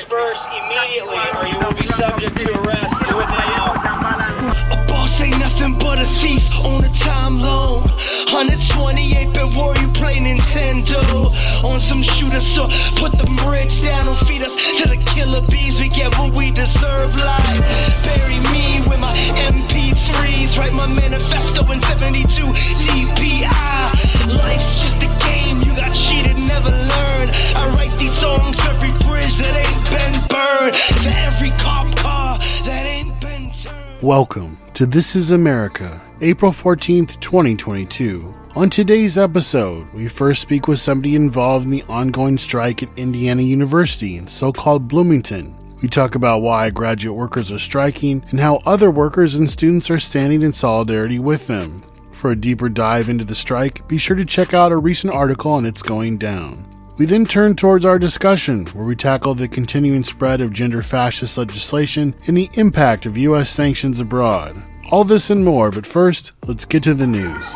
disperse immediately or you will be subject to arrest. Do it now. A boss ain't nothing but a thief on a time loan. 128-bit war, you play Nintendo. On some shooter, so put the bridge down. Don't feed us to the killer bees. We get what we deserve. Like bury me with my MP3s. Write my manifesto in 72 DPI. Life's just a game. You got cheated, never learned. I write these songs for every bridge that ain't been burned. For every cop car that ain't been turned. Welcome to This Is America, April 14th, 2022. On today's episode, we first speak with somebody involved in the ongoing strike at Indiana University in so-called Bloomington. We talk about why graduate workers are striking and how other workers and students are standing in solidarity with them. For a deeper dive into the strike, be sure to check out a recent article on It's Going Down. We then turn towards our discussion, where we tackle the continuing spread of gender fascist legislation and the impact of U.S. sanctions abroad. All this and more, but first, let's get to the news.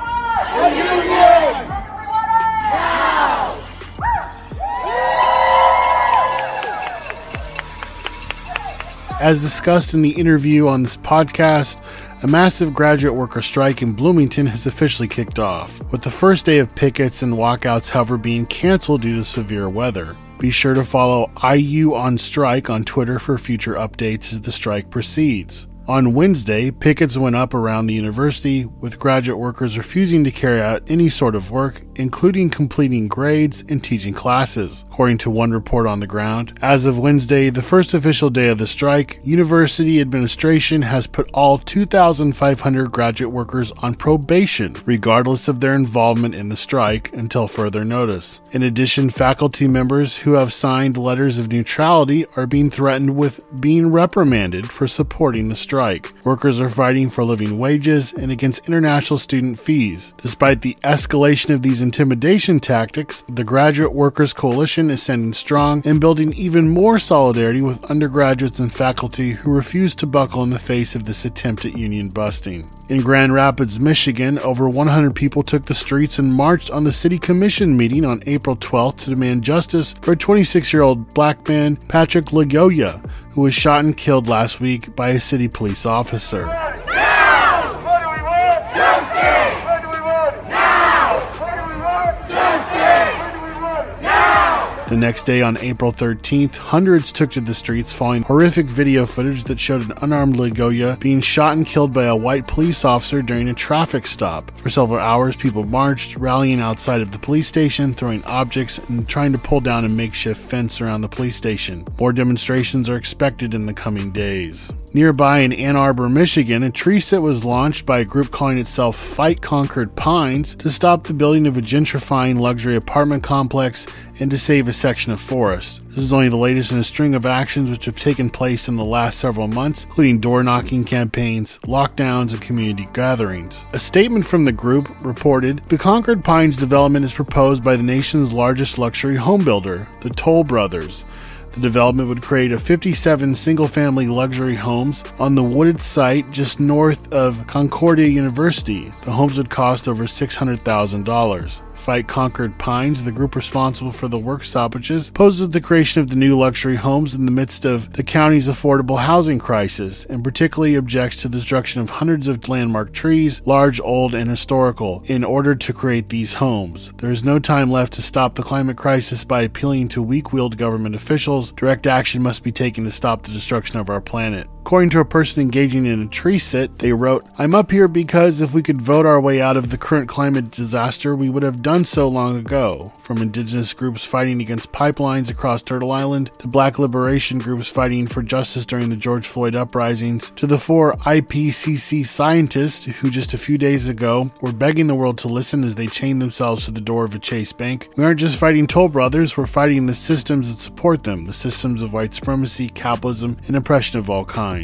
As discussed in the interview on this podcast, a massive graduate worker strike in Bloomington has officially kicked off, with the first day of pickets and walkouts however being canceled due to severe weather. Be sure to follow IU on Strike on Twitter for future updates as the strike proceeds. On Wednesday, pickets went up around the university, with graduate workers refusing to carry out any sort of work, including completing grades and teaching classes, according to one report on the ground. As of Wednesday, the first official day of the strike, university administration has put all 2,500 graduate workers on probation, regardless of their involvement in the strike, until further notice. In addition, faculty members who have signed letters of neutrality are being threatened with being reprimanded for supporting the strike. Workers are fighting for living wages and against international student fees. Despite the escalation of these intimidation tactics, the Graduate Workers Coalition is standing strong and building even more solidarity with undergraduates and faculty who refuse to buckle in the face of this attempt at union busting. In Grand Rapids, Michigan, over 100 people took the streets and marched on the City Commission meeting on April 12th to demand justice for a 26-year-old black man, Patrick Lagoya, who was shot and killed last week by a city police officer. Now! What do we want? Justice! What do we want? Now! What do we want? Justice! What do we want? Now! The next day, on April 13th, hundreds took to the streets following horrific video footage that showed an unarmed Lagoya being shot and killed by a white police officer during a traffic stop. For several hours, people marched, rallying outside of the police station, throwing objects, and trying to pull down a makeshift fence around the police station. More demonstrations are expected in the coming days. Nearby in Ann Arbor, Michigan, a tree sit was launched by a group calling itself Fight Concord Pines to stop the building of a gentrifying luxury apartment complex and to save a section of forest. This is only the latest in a string of actions which have taken place in the last several months, including door-knocking campaigns, lockdowns, and community gatherings. A statement from the group reported, "The Concord Pines development is proposed by the nation's largest luxury home builder, the Toll Brothers. The development would create a 57 single-family luxury homes on the wooded site just north of Concordia University. The homes would cost over $600,000. Fight Concord Pines, the group responsible for the work stoppages, opposes the creation of the new luxury homes in the midst of the county's affordable housing crisis, and particularly objects to the destruction of hundreds of landmark trees, large, old, and historical, in order to create these homes. There is no time left to stop the climate crisis by appealing to weak-willed government officials. Direct action must be taken to stop the destruction of our planet." According to a person engaging in a tree sit, they wrote, "I'm up here because if we could vote our way out of the current climate disaster, we would have done so long ago." From indigenous groups fighting against pipelines across Turtle Island, to black liberation groups fighting for justice during the George Floyd uprisings, to the 4 IPCC scientists who just a few days ago were begging the world to listen as they chained themselves to the door of a Chase bank. We aren't just fighting Toll Brothers, we're fighting the systems that support them, the systems of white supremacy, capitalism, and oppression of all kinds.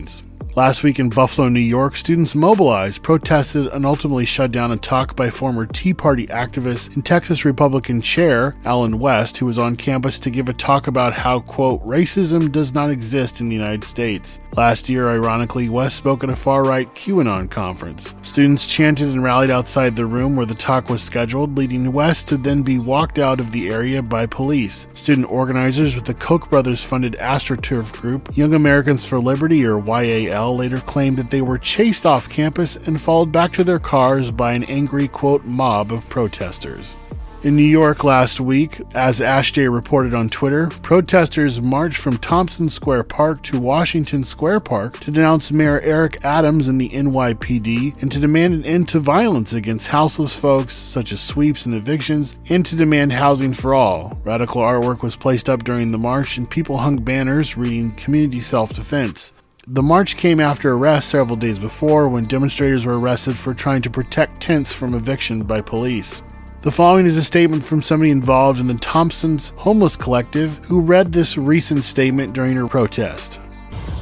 Last week in Buffalo, New York, students mobilized, protested, and ultimately shut down a talk by former Tea Party activist and Texas Republican Chair Allen West, who was on campus to give a talk about how, quote, racism does not exist in the United States. Last year, ironically, West spoke at a far-right QAnon conference. Students chanted and rallied outside the room where the talk was scheduled, leading West to then be walked out of the area by police. Student organizers with the Koch brothers-funded AstroTurf group, Young Americans for Liberty, or YAL, later claimed that they were chased off campus and followed back to their cars by an angry, quote, mob of protesters. In New York last week, as AshJ reported on Twitter, protesters marched from Thompson Square Park to Washington Square Park to denounce Mayor Eric Adams and the NYPD and to demand an end to violence against houseless folks, such as sweeps and evictions, and to demand housing for all. Radical artwork was placed up during the march and people hung banners reading community self-defense. The march came after arrests several days before when demonstrators were arrested for trying to protect tents from eviction by police. The following is a statement from somebody involved in the Thompson's Homeless Collective who read this recent statement during her protest.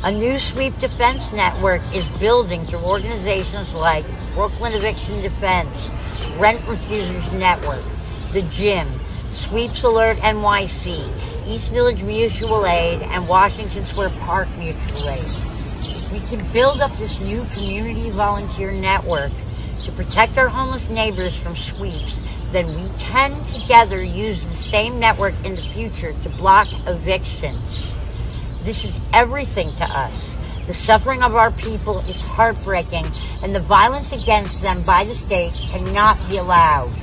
A new sweep defense network is building through organizations like Brooklyn Eviction Defense, Rent Refusers Network, The Gym, Sweeps Alert NYC, East Village Mutual Aid, and Washington Square Park Mutual Aid. We can build up this new community volunteer network to protect our homeless neighbors from sweeps. Then we can together use the same network in the future to block evictions. This is everything to us. The suffering of our people is heartbreaking, and the violence against them by the state cannot be allowed.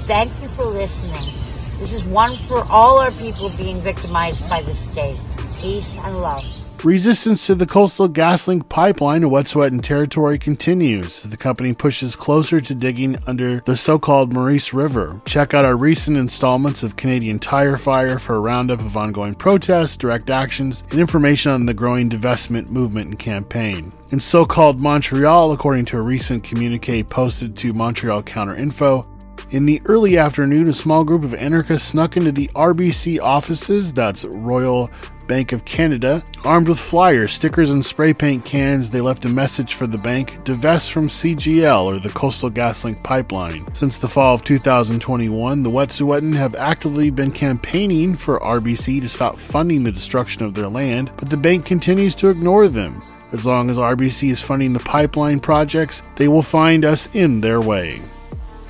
Thank you for listening. This is one for all our people being victimized by the state. Peace and love. Resistance to the Coastal GasLink pipeline in Wet'suwet'en territory continues as the company pushes closer to digging under the so-called Maurice River. Check out our recent installments of Canadian Tire Fire for a roundup of ongoing protests, direct actions, and information on the growing divestment movement and campaign. In so-called Montreal, according to a recent communique posted to Montreal Counterinfo, in the early afternoon, a small group of anarchists snuck into the RBC offices, that's Royal Bank of Canada. Armed with flyers, stickers, and spray paint cans, they left a message for the bank: divest from CGL, or the Coastal GasLink pipeline. Since the fall of 2021, the Wet'suwet'en have actively been campaigning for RBC to stop funding the destruction of their land, but the bank continues to ignore them. As long as RBC is funding the pipeline projects, they will find us in their way.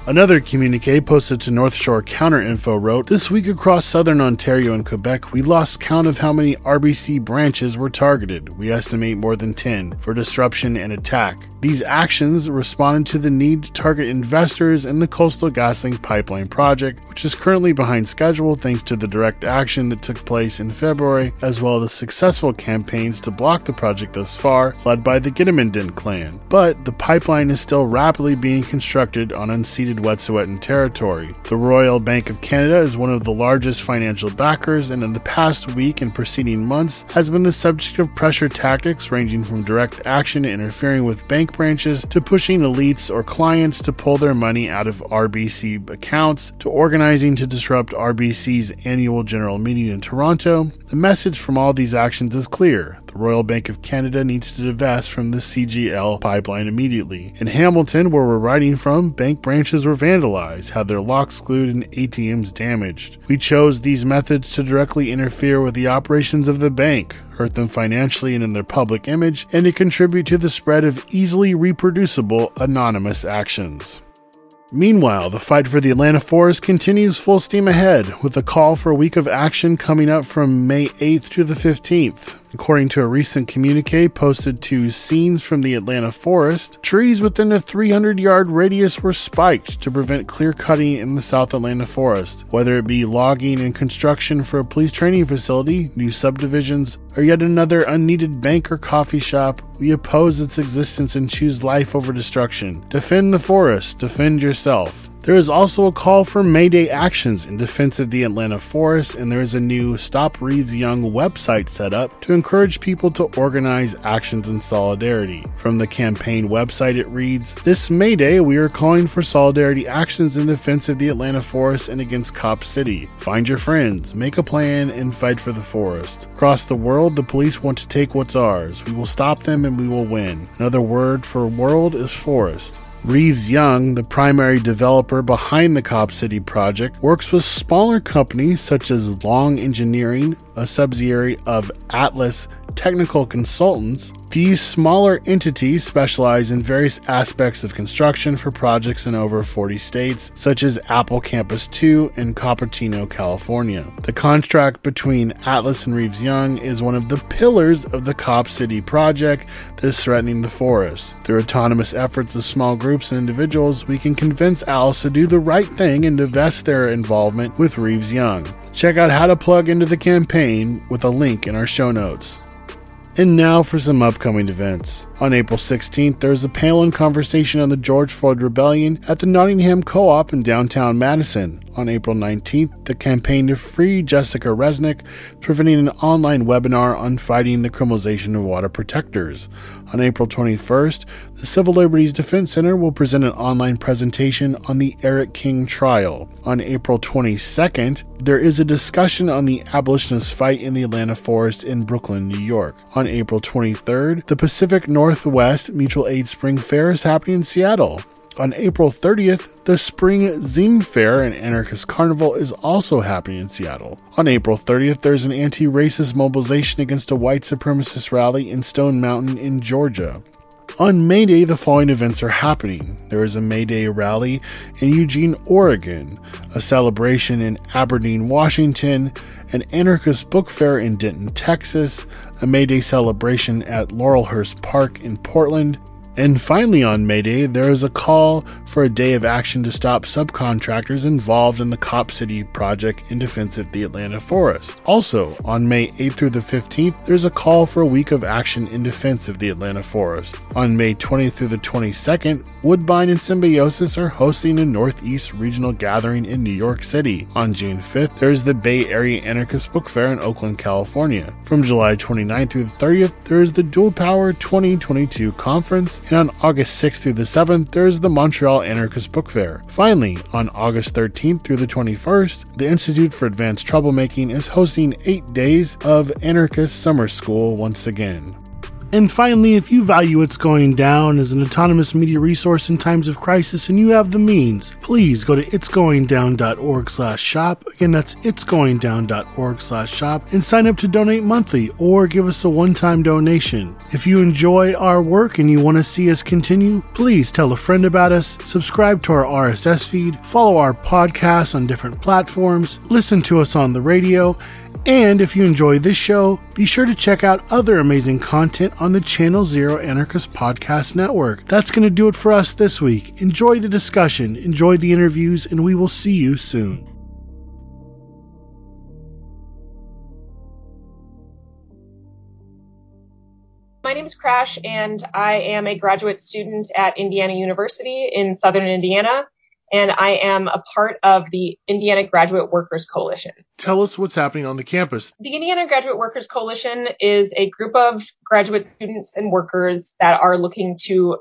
Another communique posted to North Shore Counterinfo wrote, "This week across southern Ontario and Quebec, we lost count of how many RBC branches were targeted. We estimate more than 10 for disruption and attack. These actions responded to the need to target investors in the Coastal GasLink pipeline project, which is currently behind schedule thanks to the direct action that took place in February, as well as successful campaigns to block the project thus far, led by the Diminishing clan. But the pipeline is still rapidly being constructed on unceded Wet'suwet'en territory. The Royal Bank of Canada is one of the largest financial backers, and in the past week and preceding months has been the subject of pressure tactics ranging from direct action to interfering with bank branches to pushing elites or clients to pull their money out of RBC accounts to organizing to disrupt RBC's annual general meeting in Toronto. The message from all these actions is clear. The Royal Bank of Canada needs to divest from the CGL pipeline immediately. In Hamilton, where we're writing from, bank branches were vandalized, had their locks glued, and ATMs damaged. We chose these methods to directly interfere with the operations of the bank, hurt them financially and in their public image, and to contribute to the spread of easily reproducible anonymous actions." Meanwhile, the fight for the Atlanta forest continues full steam ahead, with a call for a week of action coming up from May 8th to the 15th. According to a recent communique posted to Scenes from the Atlanta Forest, trees within a 300-yard radius were spiked to prevent clear-cutting in the South Atlanta forest. Whether it be logging and construction for a police training facility, new subdivisions, or yet another unneeded bank or coffee shop, we oppose its existence and choose life over destruction. Defend the forest. Defend yourself. There is also a call for May Day actions in defense of the Atlanta forest, and there is a new Stop Reeves Young website set up to encourage people to organize actions in solidarity. From the campaign website it reads, "This May Day we are calling for solidarity actions in defense of the Atlanta forest and against Cop City. Find your friends, make a plan, and fight for the forest. Across the world, the police want to take what's ours. We will stop them and we will win. Another word for world is forest." Reeves Young, the primary developer behind the Cop City project, works with smaller companies such as Long Engineering, a subsidiary of Atlas Technical Consultants. These smaller entities specialize in various aspects of construction for projects in over 40 states, such as Apple Campus 2 in Cupertino, California. The contract between Atlas and Reeves Young is one of the pillars of the Cop City project that is threatening the forest. Through autonomous efforts of small groups and individuals, we can convince Atlas to do the right thing and divest their involvement with Reeves Young. Check out how to plug into the campaign with a link in our show notes. And now for some upcoming events. On April 16th, there is a panel and conversation on the George Floyd Rebellion at the Nottingham Co-op in downtown Madison. On April 19th, the campaign to free Jessica Resnick is presenting an online webinar on fighting the criminalization of water protectors. On April 21st, the Civil Liberties Defense Center will present an online presentation on the Eric King trial. On April 22nd, there is a discussion on the abolitionist fight in the Atlanta forest in Brooklyn, New York. On April 23rd, the Pacific Northwest Mutual Aid Spring Fair is happening in Seattle. On April 30th, the Spring Zine Fair and Anarchist Carnival is also happening in Seattle. On April 30th, there's an anti-racist mobilization against a white supremacist rally in Stone Mountain in Georgia. On May Day, the following events are happening. There is a May Day rally in Eugene, Oregon, a celebration in Aberdeen, Washington, an anarchist book fair in Denton, Texas, a May Day celebration at Laurelhurst Park in Portland, and finally on May Day, there is a call for a day of action to stop subcontractors involved in the Cop City project in defense of the Atlanta forest. Also, on May 8th through the 15th, there's a call for a week of action in defense of the Atlanta forest. On May 20th through the 22nd, Woodbine and Symbiosis are hosting a Northeast regional gathering in New York City. On June 5th, there's the Bay Area Anarchist Book Fair in Oakland, California. From July 29th through the 30th, there is the Dual Power 2022 Conference. And on August 6th through the 7th, there is the Montreal Anarchist Book Fair. Finally, on August 13th through the 21st, the Institute for Advanced Troublemaking is hosting 8 days of Anarchist Summer School once again. And finally, if you value It's Going Down as an autonomous media resource in times of crisis and you have the means, please go to itsgoingdown.org/shop. Again, that's itsgoingdown.org/shop and sign up to donate monthly or give us a one-time donation. If you enjoy our work and you want to see us continue, please tell a friend about us, subscribe to our RSS feed, follow our podcast on different platforms, listen to us on the radio, and if you enjoy this show, be sure to check out other amazing content on the Channel Zero Anarchist Podcast Network. That's going to do it for us this week. Enjoy the discussion, enjoy the interviews, and we will see you soon. My name is Crash, and I am a graduate student at Indiana University in Southern Indiana, and I am a part of the Indiana Graduate Workers Coalition. Tell us what's happening on the campus. The Indiana Graduate Workers Coalition is a group of graduate students and workers that are looking to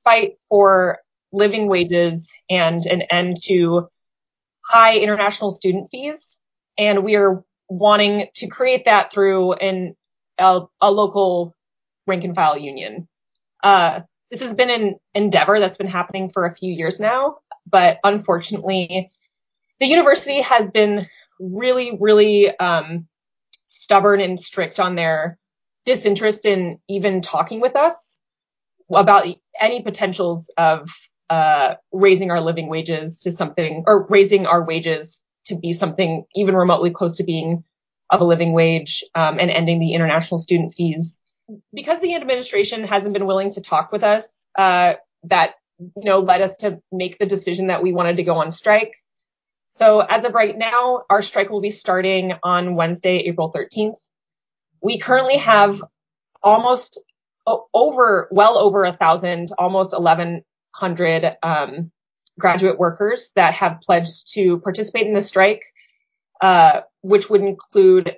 fight for living wages and an end to high international student fees. And we are wanting to create that through a local rank and file union. This has been an endeavor that's been happening for a few years now. But unfortunately, the university has been really stubborn and strict on their disinterest in even talking with us about any potentials of raising our living wages to something, or raising our wages to be something even remotely close to being of a living wage, and ending the international student fees. Because the administration hasn't been willing to talk with us, that led us to make the decision that we wanted to go on strike. So as of right now, our strike will be starting on Wednesday, April 13th. We currently have well over 1,000, almost 1,100 graduate workers that have pledged to participate in the strike, which would include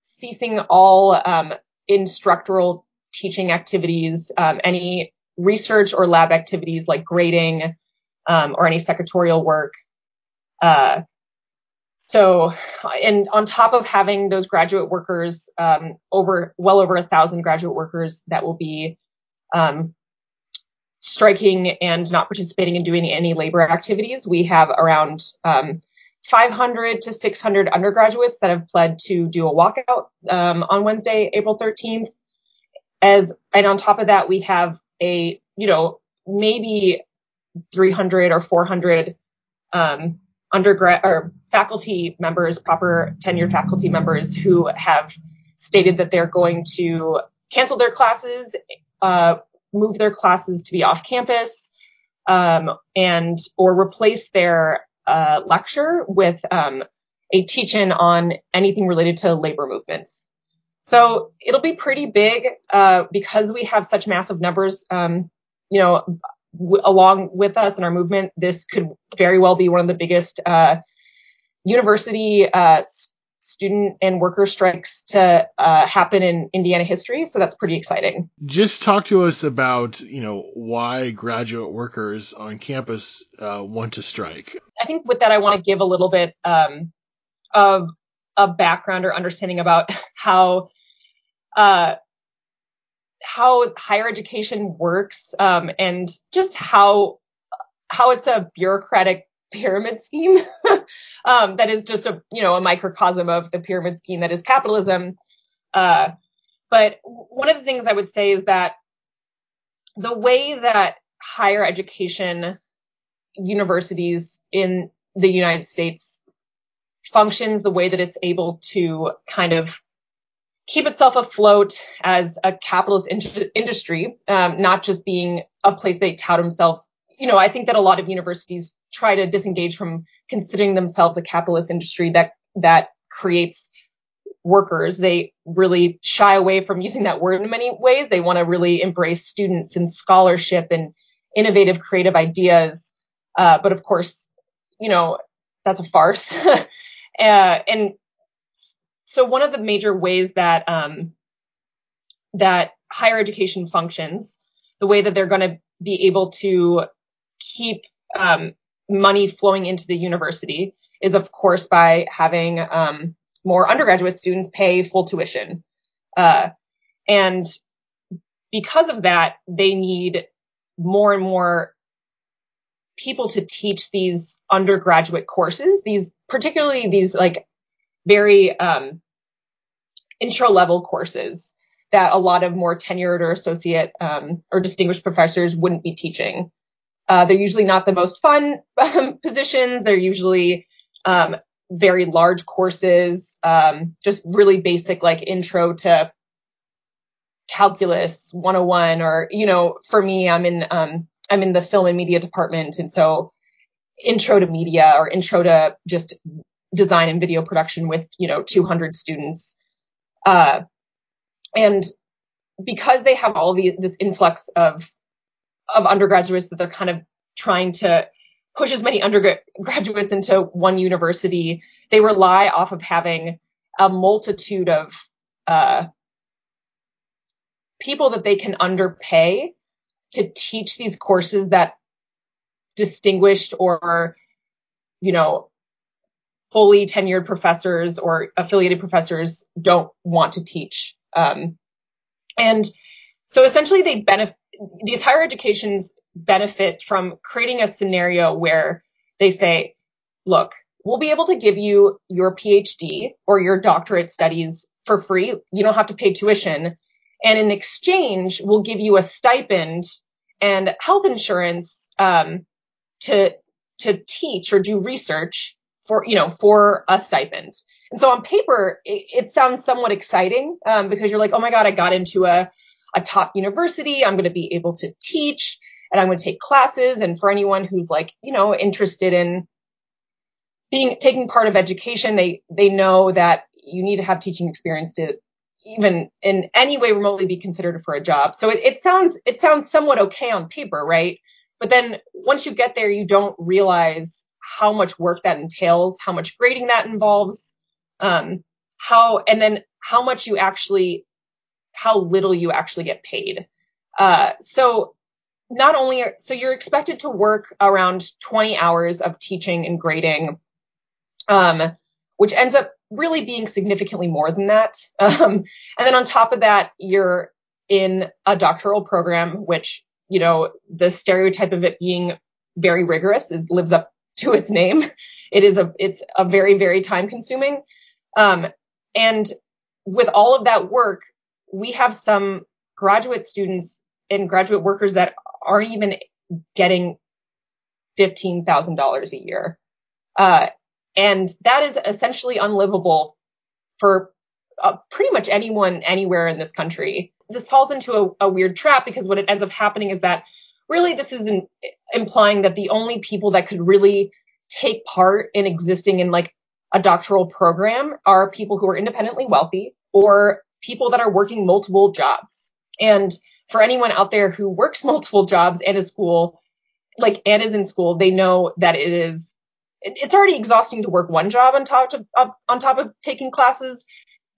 ceasing all instructoral teaching activities, any research or lab activities like grading, or any secretarial work. And on top of having those graduate workers, well over 1,000 graduate workers that will be striking and not participating in doing any labor activities, we have around 500 to 600 undergraduates that have pledged to do a walkout on Wednesday, April 13th. And on top of that, we have maybe 300 or 400 undergrad or faculty members, proper tenured faculty members, who have stated that they're going to cancel their classes, move their classes to be off campus, or replace their lecture with a teach-in on anything related to labor movements. So it'll be pretty big because we have such massive numbers, along with us in our movement. This could very well be one of the biggest university student and worker strikes to happen in Indiana history. So that's pretty exciting. Just talk to us about, why graduate workers on campus want to strike. I think with that, I want to give a little bit of a background or understanding about how higher education works, and just how it's a bureaucratic pyramid scheme that is just a microcosm of the pyramid scheme that is capitalism. But one of the things I would say is that the way that higher education universities in the United States functions, the way that it's able to kind of keep itself afloat as a capitalist industry, not just being a place they tout themselves. I think that a lot of universities try to disengage from considering themselves a capitalist industry that creates workers. They really shy away from using that word in many ways. They want to really embrace students and scholarship and innovative, creative ideas. But of course, that's a farce. And so one of the major ways that that higher education functions, the way that they're going to be able to keep money flowing into the university, is of course by having more undergraduate students pay full tuition. And because of that, they need more and more people to teach these undergraduate courses, particularly these like very intro level courses that a lot of more tenured or associate or distinguished professors wouldn't be teaching. They're usually not the most fun positions. They're usually very large courses, just really basic, like intro to calculus 101, or, for me, I'm in the film and media department. And so intro to media, or intro to just design and video production with, 200 students. And because they have all this influx of undergraduates that they're kind of trying to push as many undergraduates into one university, they rely off of having a multitude of people that they can underpay to teach these courses that distinguished or, fully tenured professors or affiliated professors don't want to teach. And so essentially these higher educations benefit from creating a scenario where they say, look, we'll be able to give you your PhD or your doctorate studies for free. You don't have to pay tuition. And in exchange, we'll give you a stipend and health insurance to teach or do research for a stipend. And so on paper, it sounds somewhat exciting because you're like, oh my God, I got into a top university. I'm going to be able to teach and I'm going to take classes. And for anyone who's like, interested in taking part of education, they know that you need to have teaching experience to even in any way remotely be considered for a job. So it sounds somewhat okay on paper, right? But then once you get there, you don't realize how much work that entails, how much grading that involves, and then how little you actually get paid. So you're expected to work around 20 hours of teaching and grading, which ends up really being significantly more than that. And then on top of that, you're in a doctoral program, which, the stereotype of it being very rigorous lives up to its name. It's a very, very time consuming. And with all of that work, we have some graduate students and graduate workers that aren't even getting $15,000 a year. And that is essentially unlivable for pretty much anyone anywhere in this country. This falls into a weird trap, because what it ends up happening is that really this is implying that the only people that could really take part in existing in like a doctoral program are people who are independently wealthy or people that are working multiple jobs. And for anyone out there who works multiple jobs and is in school, they know that it's already exhausting to work one job on top of taking classes.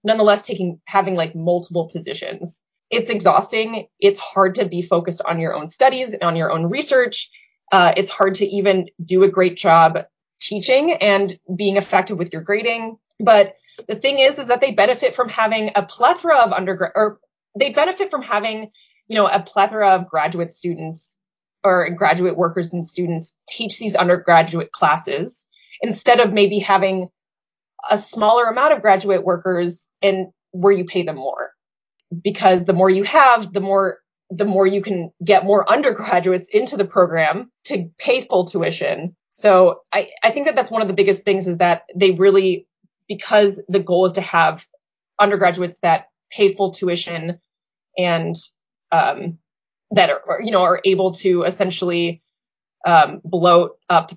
Nonetheless, having like multiple positions. It's exhausting. It's hard to be focused on your own studies and on your own research. It's hard to even do a great job teaching and being effective with your grading. But the thing is that they benefit from having a plethora of a plethora of graduate students or graduate workers and students teach these undergraduate classes, instead of maybe having a smaller amount of graduate workers and where you pay them more. Because the more you have, the more you can get more undergraduates into the program to pay full tuition. So I think that that's one of the biggest things, is that they really, because the goal is to have undergraduates that pay full tuition and that are able to essentially bloat up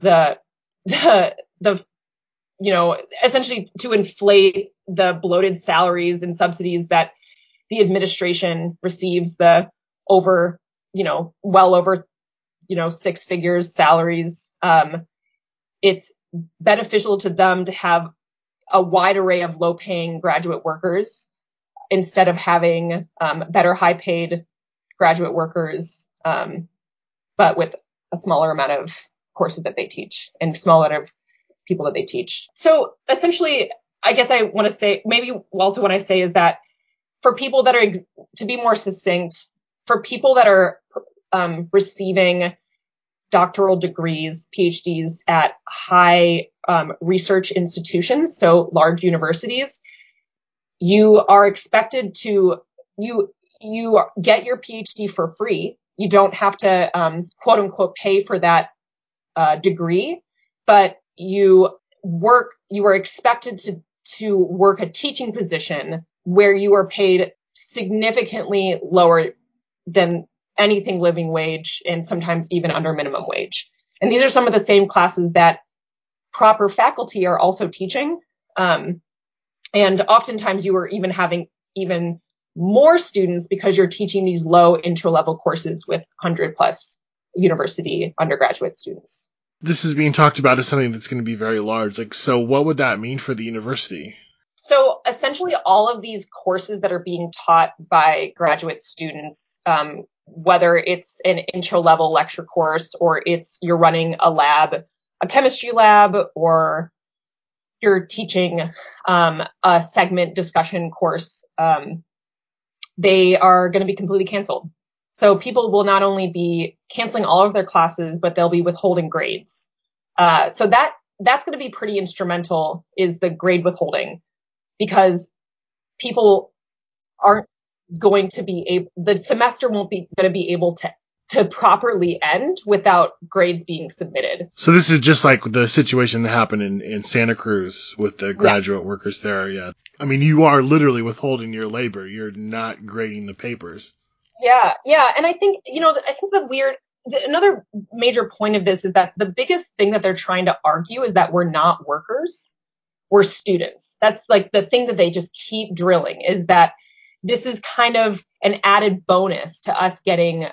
essentially to inflate the bloated salaries and subsidies that the administration receives, well over, 6 figures salaries. It's beneficial to them to have a wide array of low paying graduate workers instead of having better high paid graduate workers, but with a smaller amount of courses that they teach and smaller amount of people that they teach. So essentially, I guess I want to say, maybe also what I say is that for people that are, to be more succinct, for people that are receiving doctoral degrees, PhDs at high research institutions, so large universities, you are expected to, you get your PhD for free. You don't have to, quote unquote, pay for that degree, but you are expected to work a teaching position where you are paid significantly lower than anything living wage and sometimes even under minimum wage. And these are some of the same classes that proper faculty are also teaching. And oftentimes you are even having even more students because you're teaching these low intro-level courses with 100+ university undergraduate students. This is being talked about as something that's going to be very large. So what would that mean for the university? So essentially all of these courses that are being taught by graduate students, whether it's an intro-level lecture course or you're running a chemistry lab, or you're teaching a segment discussion course, they are going to be completely canceled. So people will not only be canceling all of their classes, but they'll be withholding grades. So that's going to be pretty instrumental, is the grade withholding, because people aren't going to be able, the semester won't be going to be able to properly end without grades being submitted. So this is just like the situation that happened in Santa Cruz with the graduate workers there. Yeah. I mean, you are literally withholding your labor. You're not grading the papers. Yeah. And I think, another major point of this is that the biggest thing that they're trying to argue is that we're not workers, we're students. That's like the thing that they just keep drilling, is that this is kind of an added bonus to us getting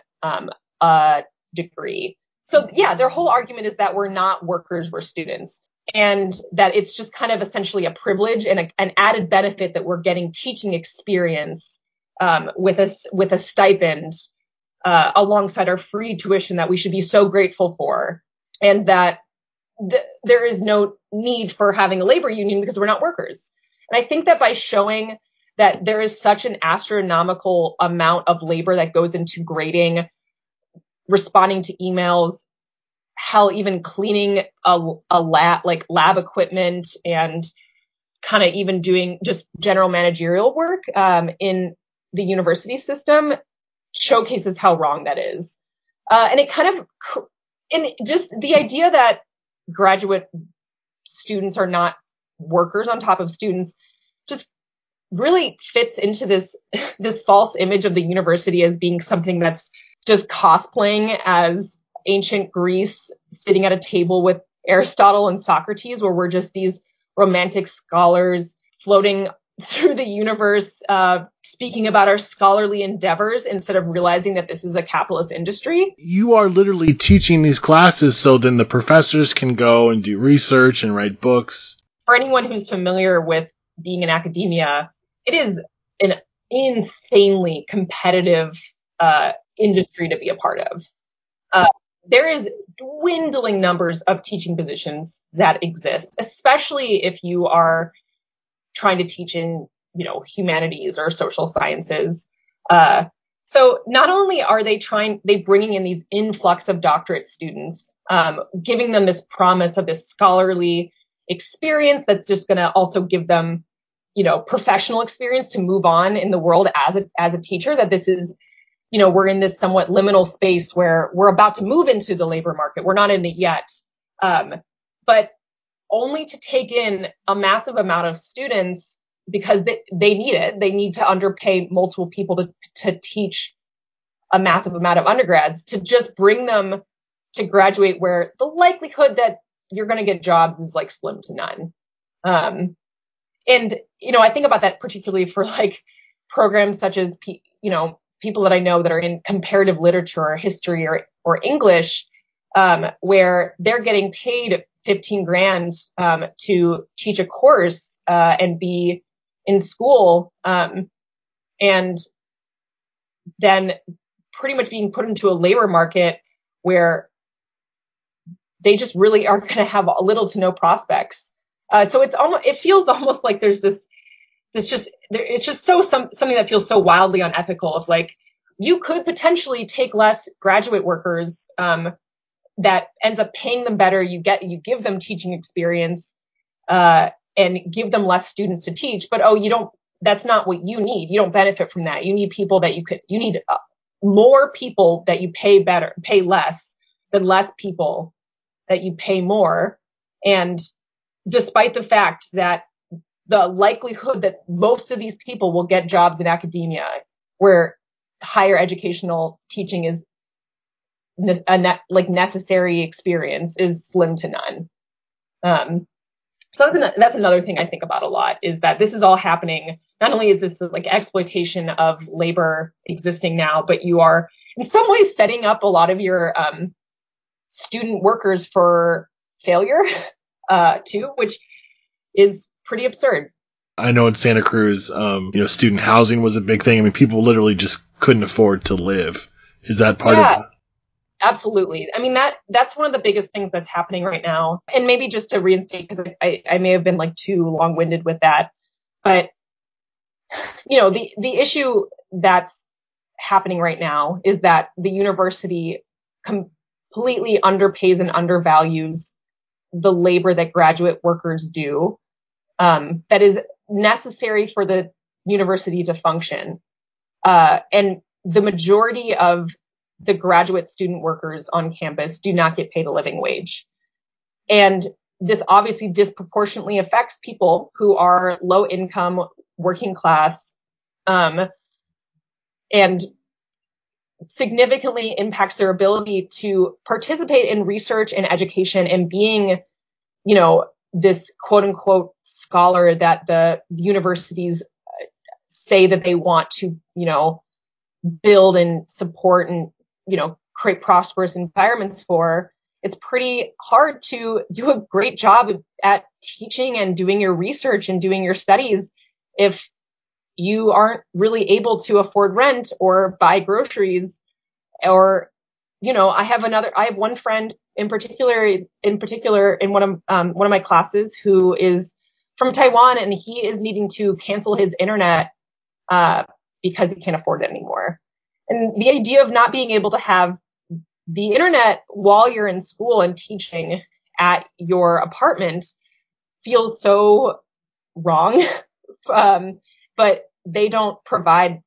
a degree. So yeah, their whole argument is that we're not workers, we're students. And that it's just kind of essentially a privilege and an added benefit that we're getting teaching experience with a stipend alongside our free tuition that we should be so grateful for, and that there is no need for having a labor union because we're not workers. And I think that by showing that there is such an astronomical amount of labor that goes into grading, responding to emails, hell, even cleaning a lab, like lab equipment, and kind of even doing just general managerial work in the university system, showcases how wrong that is. And it kind of, and just the idea that graduate students are not workers on top of students just really fits into this false image of the university as being something that's just cosplaying as ancient Greece, sitting at a table with Aristotle and Socrates, where we're just these romantic scholars floating through the universe, speaking about our scholarly endeavors instead of realizing that this is a capitalist industry. You are literally teaching these classes so then the professors can go and do research and write books. For anyone who's familiar with being in academia, it is an insanely competitive industry to be a part of. There is dwindling numbers of teaching positions that exist, especially if you are trying to teach in, humanities or social sciences. So not only are they bringing in these influx of doctorate students, giving them this promise of this scholarly experience that's just going to also give them, professional experience to move on in the world as a teacher, that this is, we're in this somewhat liminal space where we're about to move into the labor market. We're not in it yet. But only to take in a massive amount of students because they need it. They need to underpay multiple people to teach a massive amount of undergrads, to just bring them to graduate where the likelihood that you're going to get jobs is like slim to none. And, I think about that particularly for like programs such as, people that I know that are in comparative literature or history or English, where they're getting paid $15,000 to teach a course and be in school, and then pretty much being put into a labor market where they just really are going to have little to no prospects. So it feels almost like there's it's just something that feels so wildly unethical of like, you could potentially take less graduate workers, that ends up paying them better. You give them teaching experience, and give them less students to teach, but that's not what you need. You don't benefit from that. You need people that you need more people that you pay less than less people that you pay more. And despite the fact that the likelihood that most of these people will get jobs in academia where higher educational teaching is necessary experience is slim to none. So that's another thing I think about a lot, is that this is all happening. Not only is this like exploitation of labor existing now, but you are in some ways setting up a lot of your student workers for failure too, which is pretty absurd. I know in Santa Cruz, student housing was a big thing. I mean, people literally just couldn't afford to live. Is that part of it? Absolutely. I mean, that's one of the biggest things that's happening right now. And maybe just to reinstate, because I may have been like too long-winded with that, but the issue that's happening right now is that the university completely underpays and undervalues the labor that graduate workers do, that is necessary for the university to function. And the majority of the graduate student workers on campus do not get paid a living wage. And this obviously disproportionately affects people who are low income, working class, and significantly impacts their ability to participate in research and education and being, this quote unquote scholar that the universities say that they want to, build and support and, create prosperous environments for, it's pretty hard to do a great job at teaching and doing your research and doing your studies if you aren't really able to afford rent or buy groceries. Or, I have one friend in particular in one of my classes who is from Taiwan, and he is needing to cancel his internet because he can't afford it anymore. And the idea of not being able to have the internet while you're in school and teaching at your apartment feels so wrong. But they don't provide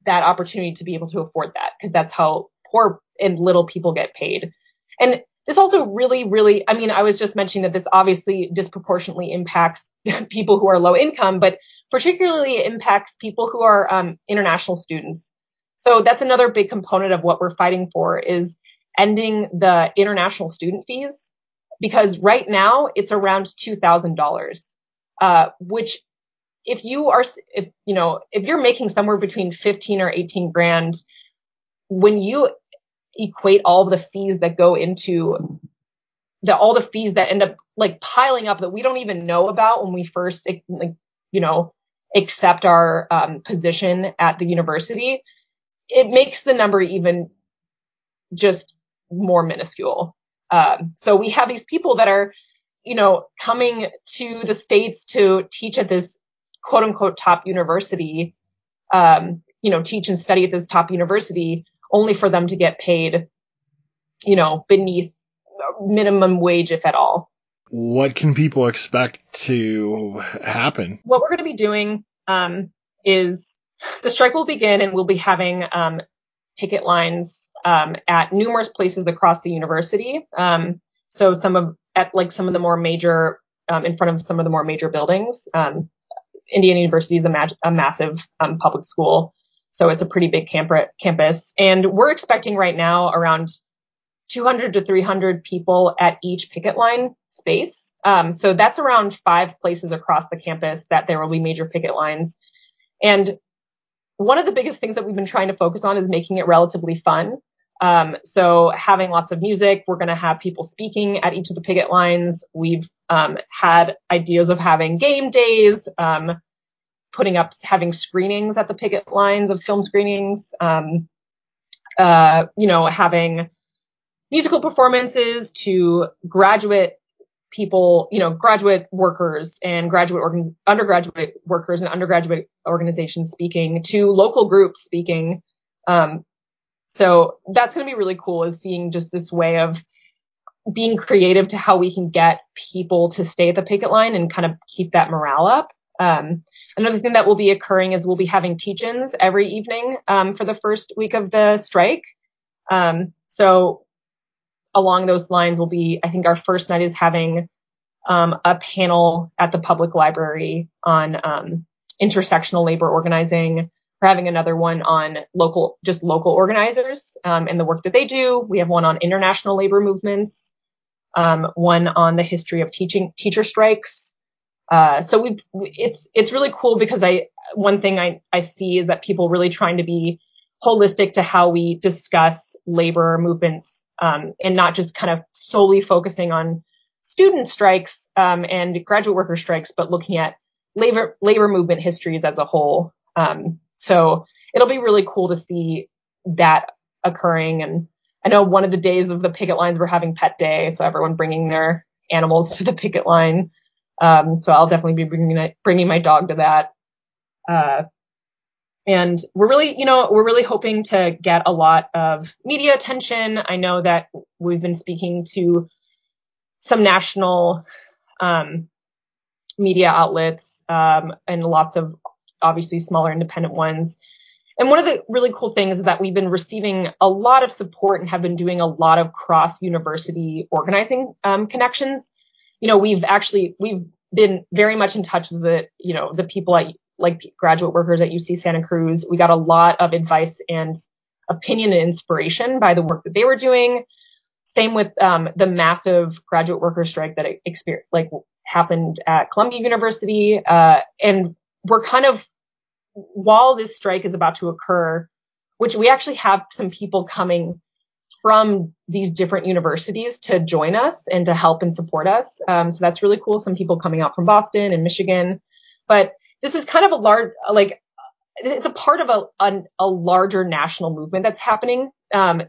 that opportunity to be able to afford that, because that's how poor and little people get paid. And this also really, I was just mentioning that this obviously disproportionately impacts people who are low income, but particularly impacts people who are international students. So that's another big component of what we're fighting for, is ending the international student fees, because right now it's around $2,000, which if you're making somewhere between 15 or 18 grand, when you equate all the fees that go into all the fees that end up like piling up that we don't even know about when we first accept our position at the university, it makes the number even just more minuscule. So we have these people that are, coming to the States to teach at this quote unquote top university, teach and study at this top university, only for them to get paid, beneath minimum wage, if at all. What can people expect to happen? What we're going to be doing is the strike will begin, and we'll be having picket lines at numerous places across the university. So some of the more major, in front of some of the more major buildings. Indiana University is a massive public school, so it's a pretty big campus. And we're expecting right now around 200 to 300 people at each picket line space. So that's around 5 places across the campus that there will be major picket lines. And one of the biggest things that we've been trying to focus on is making it relatively fun. So having lots of music, we're going to have people speaking at each of the picket lines. We've had ideas of having game days, having screenings at the picket lines of film screenings, having musical performances to graduate people, graduate workers and undergraduate workers and undergraduate organizations speaking, to local groups speaking. So that's going to be really cool, is seeing just this way of being creative to how we can get people to stay at the picket line and kind of keep that morale up. Another thing that will be occurring is we'll be having teach-ins every evening for the first week of the strike. So along those lines, I think our first night is having a panel at the public library on intersectional labor organizing. We're having another one on local organizers and the work that they do. We have one on international labor movements, one on the history of teacher strikes. So it's really cool, because one thing I see is that people really trying to be holistic to how we discuss labor movements, and not just kind of solely focusing on student strikes and graduate worker strikes, but looking at labor movement histories as a whole. So it'll be really cool to see that occurring. And I know one of the days of the picket lines, we're having pet day, so everyone bringing their animals to the picket line. So I'll definitely be bringing my dog to that. And we're really hoping to get a lot of media attention. I know that we've been speaking to some national media outlets and lots of obviously smaller independent ones. And one of the really cool things is that we've been receiving a lot of support and have been doing a lot of cross-university organizing connections. We've been very much in touch with the people at graduate workers at UC Santa Cruz. We got a lot of advice and opinion and inspiration by the work that they were doing. Same with the massive graduate worker strike that happened at Columbia University. And we're kind of, while this strike is about to occur, which we actually have some people coming from these different universities to join us and to help and support us. So that's really cool. Some people coming out from Boston and Michigan, but this is kind of a large, like, it's a part of a larger national movement that's happening.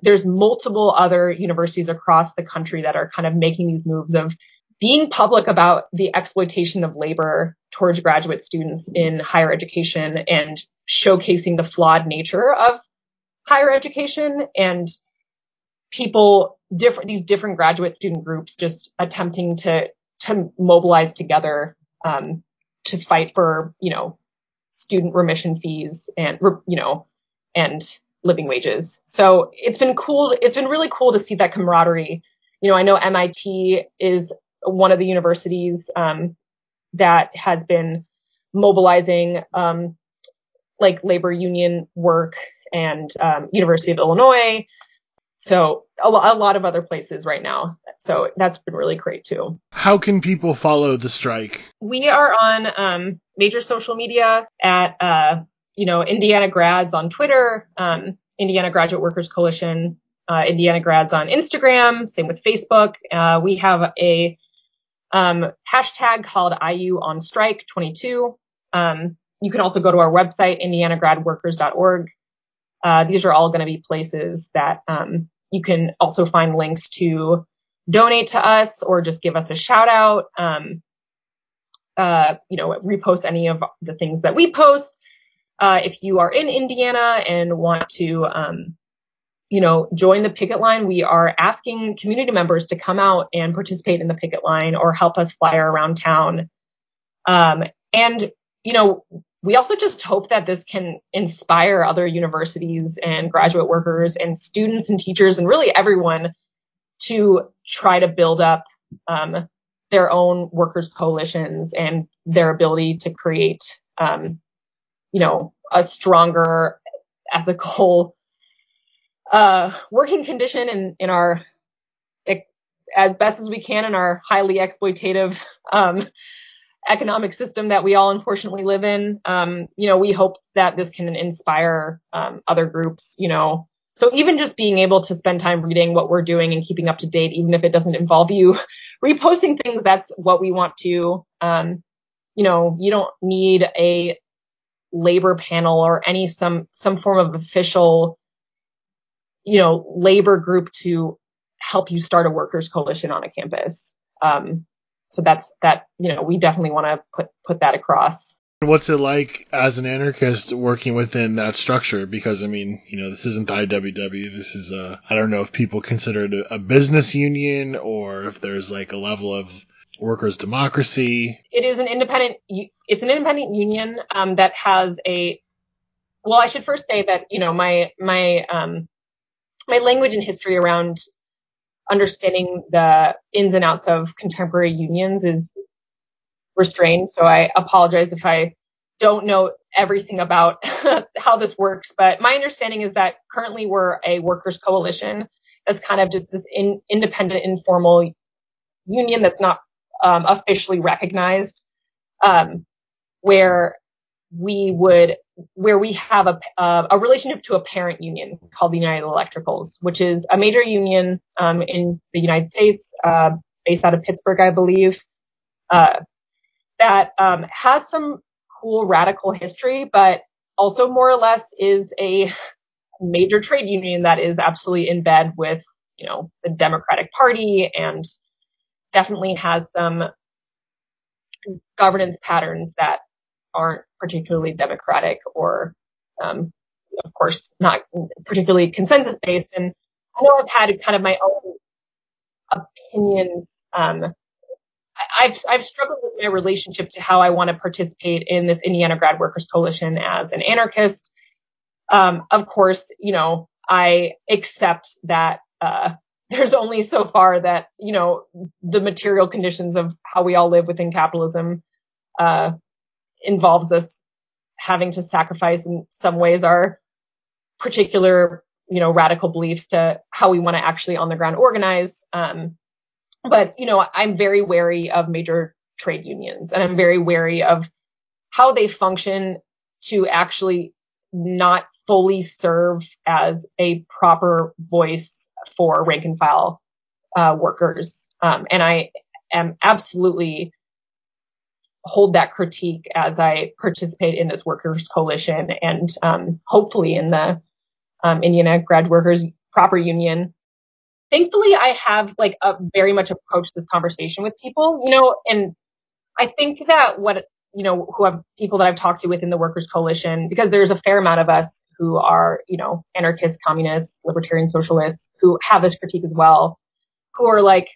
There's multiple other universities across the country that are kind of making these moves of being public about the exploitation of labor towards graduate students in higher education and showcasing the flawed nature of higher education, and these different graduate student groups just attempting to mobilize together, to fight for, student remission fees and, and living wages. So it's been cool. It's been really cool to see that camaraderie. I know MIT is one of the universities, that has been mobilizing, like labor union work, and, University of Illinois. So a lot of other places right now. So that's been really great too. How can people follow the strike? We are on major social media at, Indiana Grads on Twitter, Indiana Graduate Workers Coalition, Indiana Grads on Instagram, same with Facebook. We have a hashtag called IU on Strike 22. You can also go to our website, indianagradworkers.org. These are all going to be places that you can also find links to donate to us or just give us a shout out. Repost any of the things that we post. If you are in Indiana and want to, join the picket line, we are asking community members to come out and participate in the picket line or help us flyer around town. We also just hope that this can inspire other universities and graduate workers and students and teachers and really everyone to try to build up their own workers' coalitions and their ability to create, a stronger, ethical working condition in our, as best as we can in our highly exploitative economic system that we all unfortunately live in. We hope that this can inspire other groups, So even just being able to spend time reading what we're doing and keeping up to date, even if it doesn't involve you reposting things, that's what we want to. You don't need a labor panel or some form of official, labor group to help you start a workers' coalition on a campus. So that's that, we definitely want to put that across. What's it like as an anarchist working within that structure? Because, this isn't the IWW. This is I don't know if people consider it a business union or if there's like a level of workers' democracy. It's an independent union that has I should first say that, my language and history around understanding the ins and outs of contemporary unions is restrained. So I apologize if I don't know everything about how this works. But my understanding is that currently we're a workers' coalition that's kind of just this independent, informal union that's not officially recognized, where we have a relationship to a parent union called the United Electricals, which is a major union in the United States, based out of Pittsburgh, I believe, that has some cool radical history, but also more or less is a major trade union that is absolutely in bed with, the Democratic Party and definitely has some governance patterns that aren't particularly democratic or, of course, not particularly consensus based. And I know I've had kind of my own opinions. I've struggled with my relationship to how I want to participate in this Indiana Grad Workers Coalition as an anarchist. Of course, I accept that there's only so far that, the material conditions of how we all live within capitalism involves us having to sacrifice in some ways our particular, radical beliefs to how we want to actually on the ground organize. But, I'm very wary of major trade unions and I'm very wary of how they function to actually not fully serve as a proper voice for rank and file workers. And I am absolutely hold that critique as I participate in this workers coalition and hopefully in the Indiana Grad Workers Proper Union. Thankfully, I have like very much approached this conversation with people, and I think that people that I've talked to within the Workers Coalition, because there's a fair amount of us who are, anarchists, communists, libertarian socialists who have this critique as well, who are like,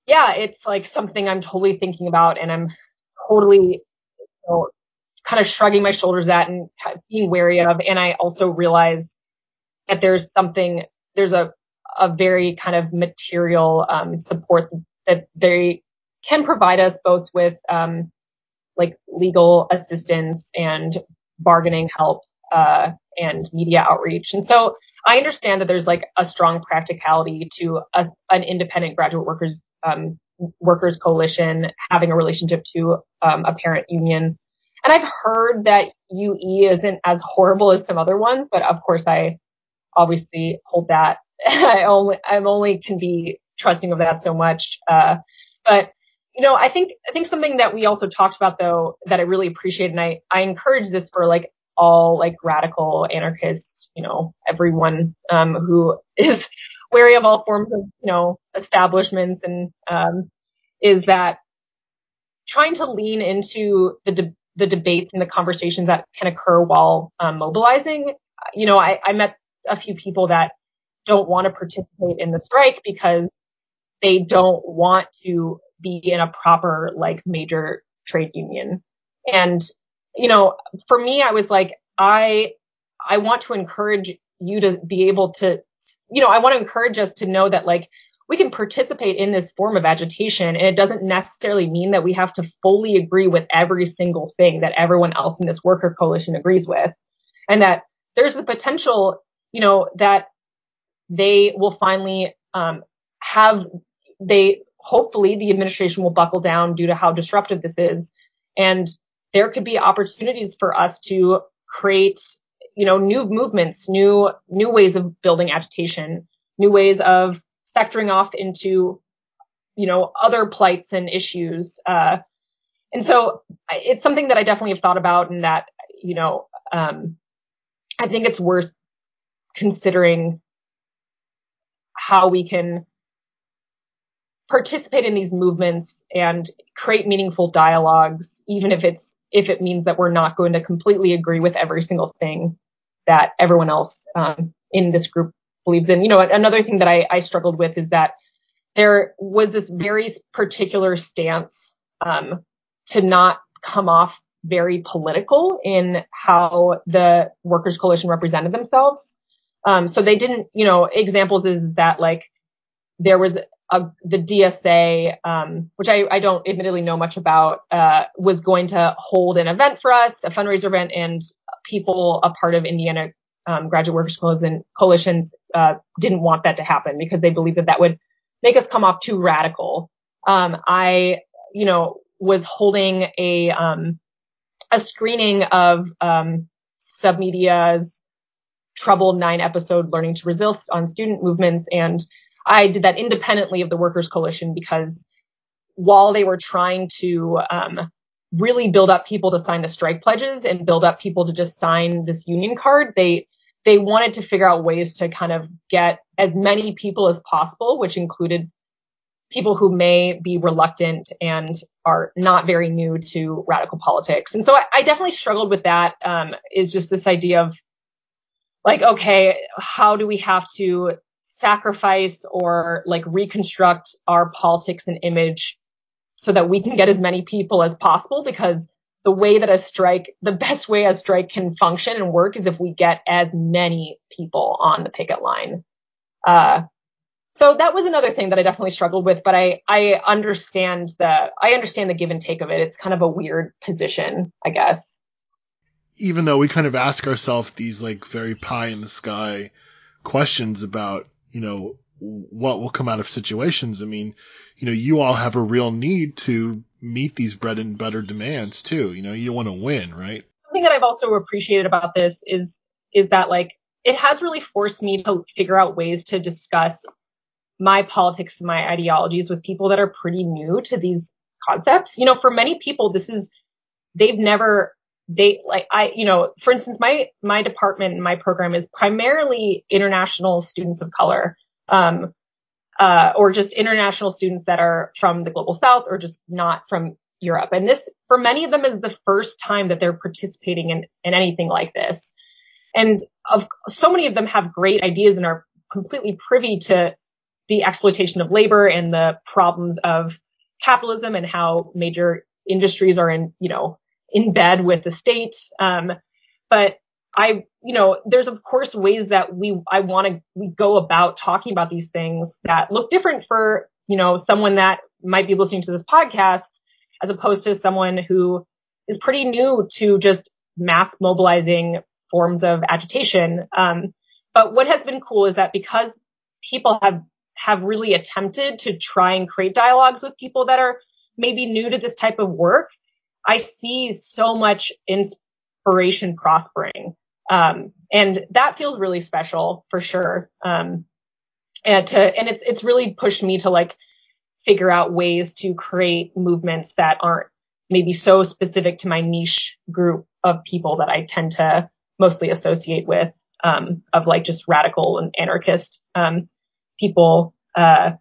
yeah, it's like something I'm totally thinking about and I'm totally, kind of shrugging my shoulders at and being wary of. And I also realize that there's a very kind of material support that they can provide us both with like legal assistance and bargaining help and media outreach. And so I understand that there's like a strong practicality to an independent graduate workers coalition having a relationship to a parent union. And I've heard that UE isn't as horrible as some other ones, but of course I obviously hold that. I'm only can be trusting of that so much. But I think something that we also talked about though that I really appreciate, and I encourage this for like all like radical anarchists, everyone who is wary of all forms of establishments, and is that trying to lean into the debates and the conversations that can occur while mobilizing. I met a few people that don't want to participate in the strike because they don't want to be in a proper like major trade union. And for me, I was like, I want to encourage you to be able to, I want to encourage us to know that like we can participate in this form of agitation, and it doesn't necessarily mean that we have to fully agree with every single thing that everyone else in this worker coalition agrees with, and that there's the potential, that they will finally hopefully the administration will buckle down due to how disruptive this is. And there could be opportunities for us to create, new movements, new ways of building agitation, new ways of sectoring off into, other plights and issues. And so it's something that I definitely have thought about, and that, I think it's worth considering how we can participate in these movements and create meaningful dialogues, even if it means that we're not going to completely agree with every single thing that everyone else in this group believes in. Another thing that I struggled with is that there was this very particular stance to not come off very political in how the Workers' Coalition represented themselves. So they didn't, examples is that like there was the DSA, which I don't admittedly know much about, was going to hold an event for us, a fundraiser event, and people a part of Indiana Graduate Workers Coalitions didn't want that to happen because they believed that would make us come off too radical. I was holding a screening of Submedia's troubled 9-episode Learning to Resist on student movements, and I did that independently of the Workers Coalition because while they were trying to really build up people to sign the strike pledges and build up people to just sign this union card, they wanted to figure out ways to kind of get as many people as possible, which included people who may be reluctant and are not very new to radical politics. And so I definitely struggled with that, is just this idea of like, okay, how do we have to sacrifice or like reconstruct our politics and image so that we can get as many people as possible? Because the best way a strike can function and work is if we get as many people on the picket line. So that was another thing that I definitely struggled with, but I understand the give and take of it. It's kind of a weird position, I guess. Even though we kind of ask ourselves these like very pie in the sky questions about, what will come out of situations. I mean, you all have a real need to meet these bread and butter demands too. You want to win, right? something that I've also appreciated about this is that like it has really forced me to figure out ways to discuss my politics and my ideologies with people that are pretty new to these concepts. You know, for many people, for instance, my department and my program is primarily international students of color, or just international students that are from the global South or just not from Europe. And this, for many of them, is the first time that they're participating in anything like this. And so many of them have great ideas and are completely privy to the exploitation of labor and the problems of capitalism and how major industries are in bed with the state. But there's of course ways that we go about talking about these things that look different for, someone that might be listening to this podcast, as opposed to someone who is pretty new to just mass mobilizing forms of agitation. But what has been cool is that because people have really attempted to try and create dialogues with people that are maybe new to this type of work, I see so much inspiration prospering. And that feels really special for sure. And it's really pushed me to like figure out ways to create movements that aren't maybe so specific to my niche group of people that I tend to mostly associate with, of like just radical and anarchist, people. And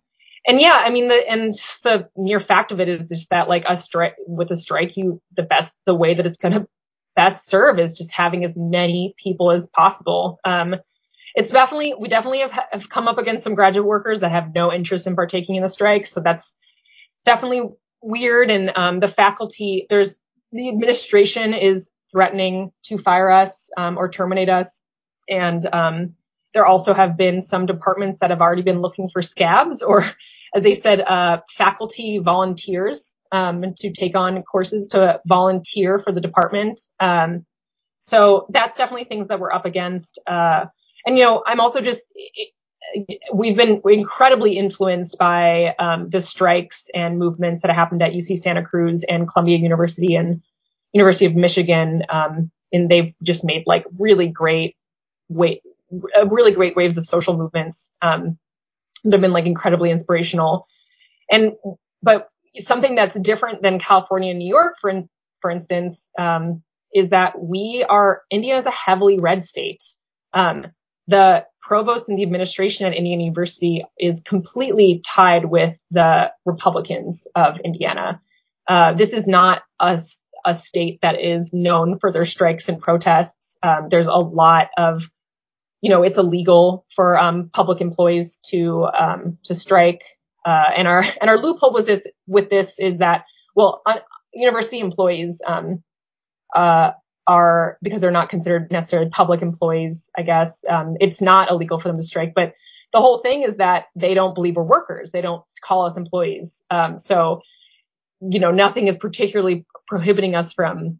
yeah, I mean, the mere fact of it is just that like the way that it's going to best serve is just having as many people as possible. We definitely have come up against some graduate workers that have no interest in partaking in the strike. So that's definitely weird. And, the administration is threatening to fire us, or terminate us. And, there also have been some departments that have already been looking for scabs, or as they said, faculty volunteers, to take on courses to volunteer for the department. So that's definitely things that we're up against. And, I'm also we've been incredibly influenced by, the strikes and movements that have happened at UC Santa Cruz and Columbia University and University of Michigan. And they've just made like really great waves of social movements, that have been like incredibly inspirational. But something that's different than California and New York, for instance, is that Indiana is a heavily red state. The provost and the administration at Indiana University is completely tied with the Republicans of Indiana. This is not a state that is known for their strikes and protests. There's a lot of, it's illegal for public employees to strike. And our loophole with this is that, university employees are, because they're not considered necessarily public employees, I guess, it's not illegal for them to strike. But the whole thing is that they don't believe we're workers. They don't call us employees. So, nothing is particularly prohibiting us from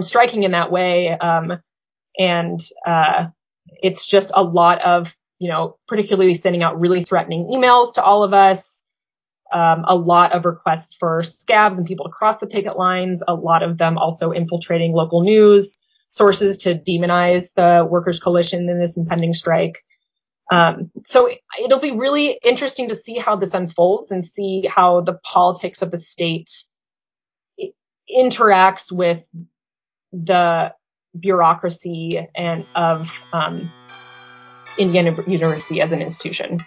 striking in that way. It's just a lot of, particularly sending out really threatening emails to all of us, a lot of requests for scabs and people to cross the picket lines, a lot of them also infiltrating local news sources to demonize the Workers' Coalition in this impending strike. So it'll be really interesting to see how this unfolds and see how the politics of the state interacts with the bureaucracy and of Indiana University as an institution.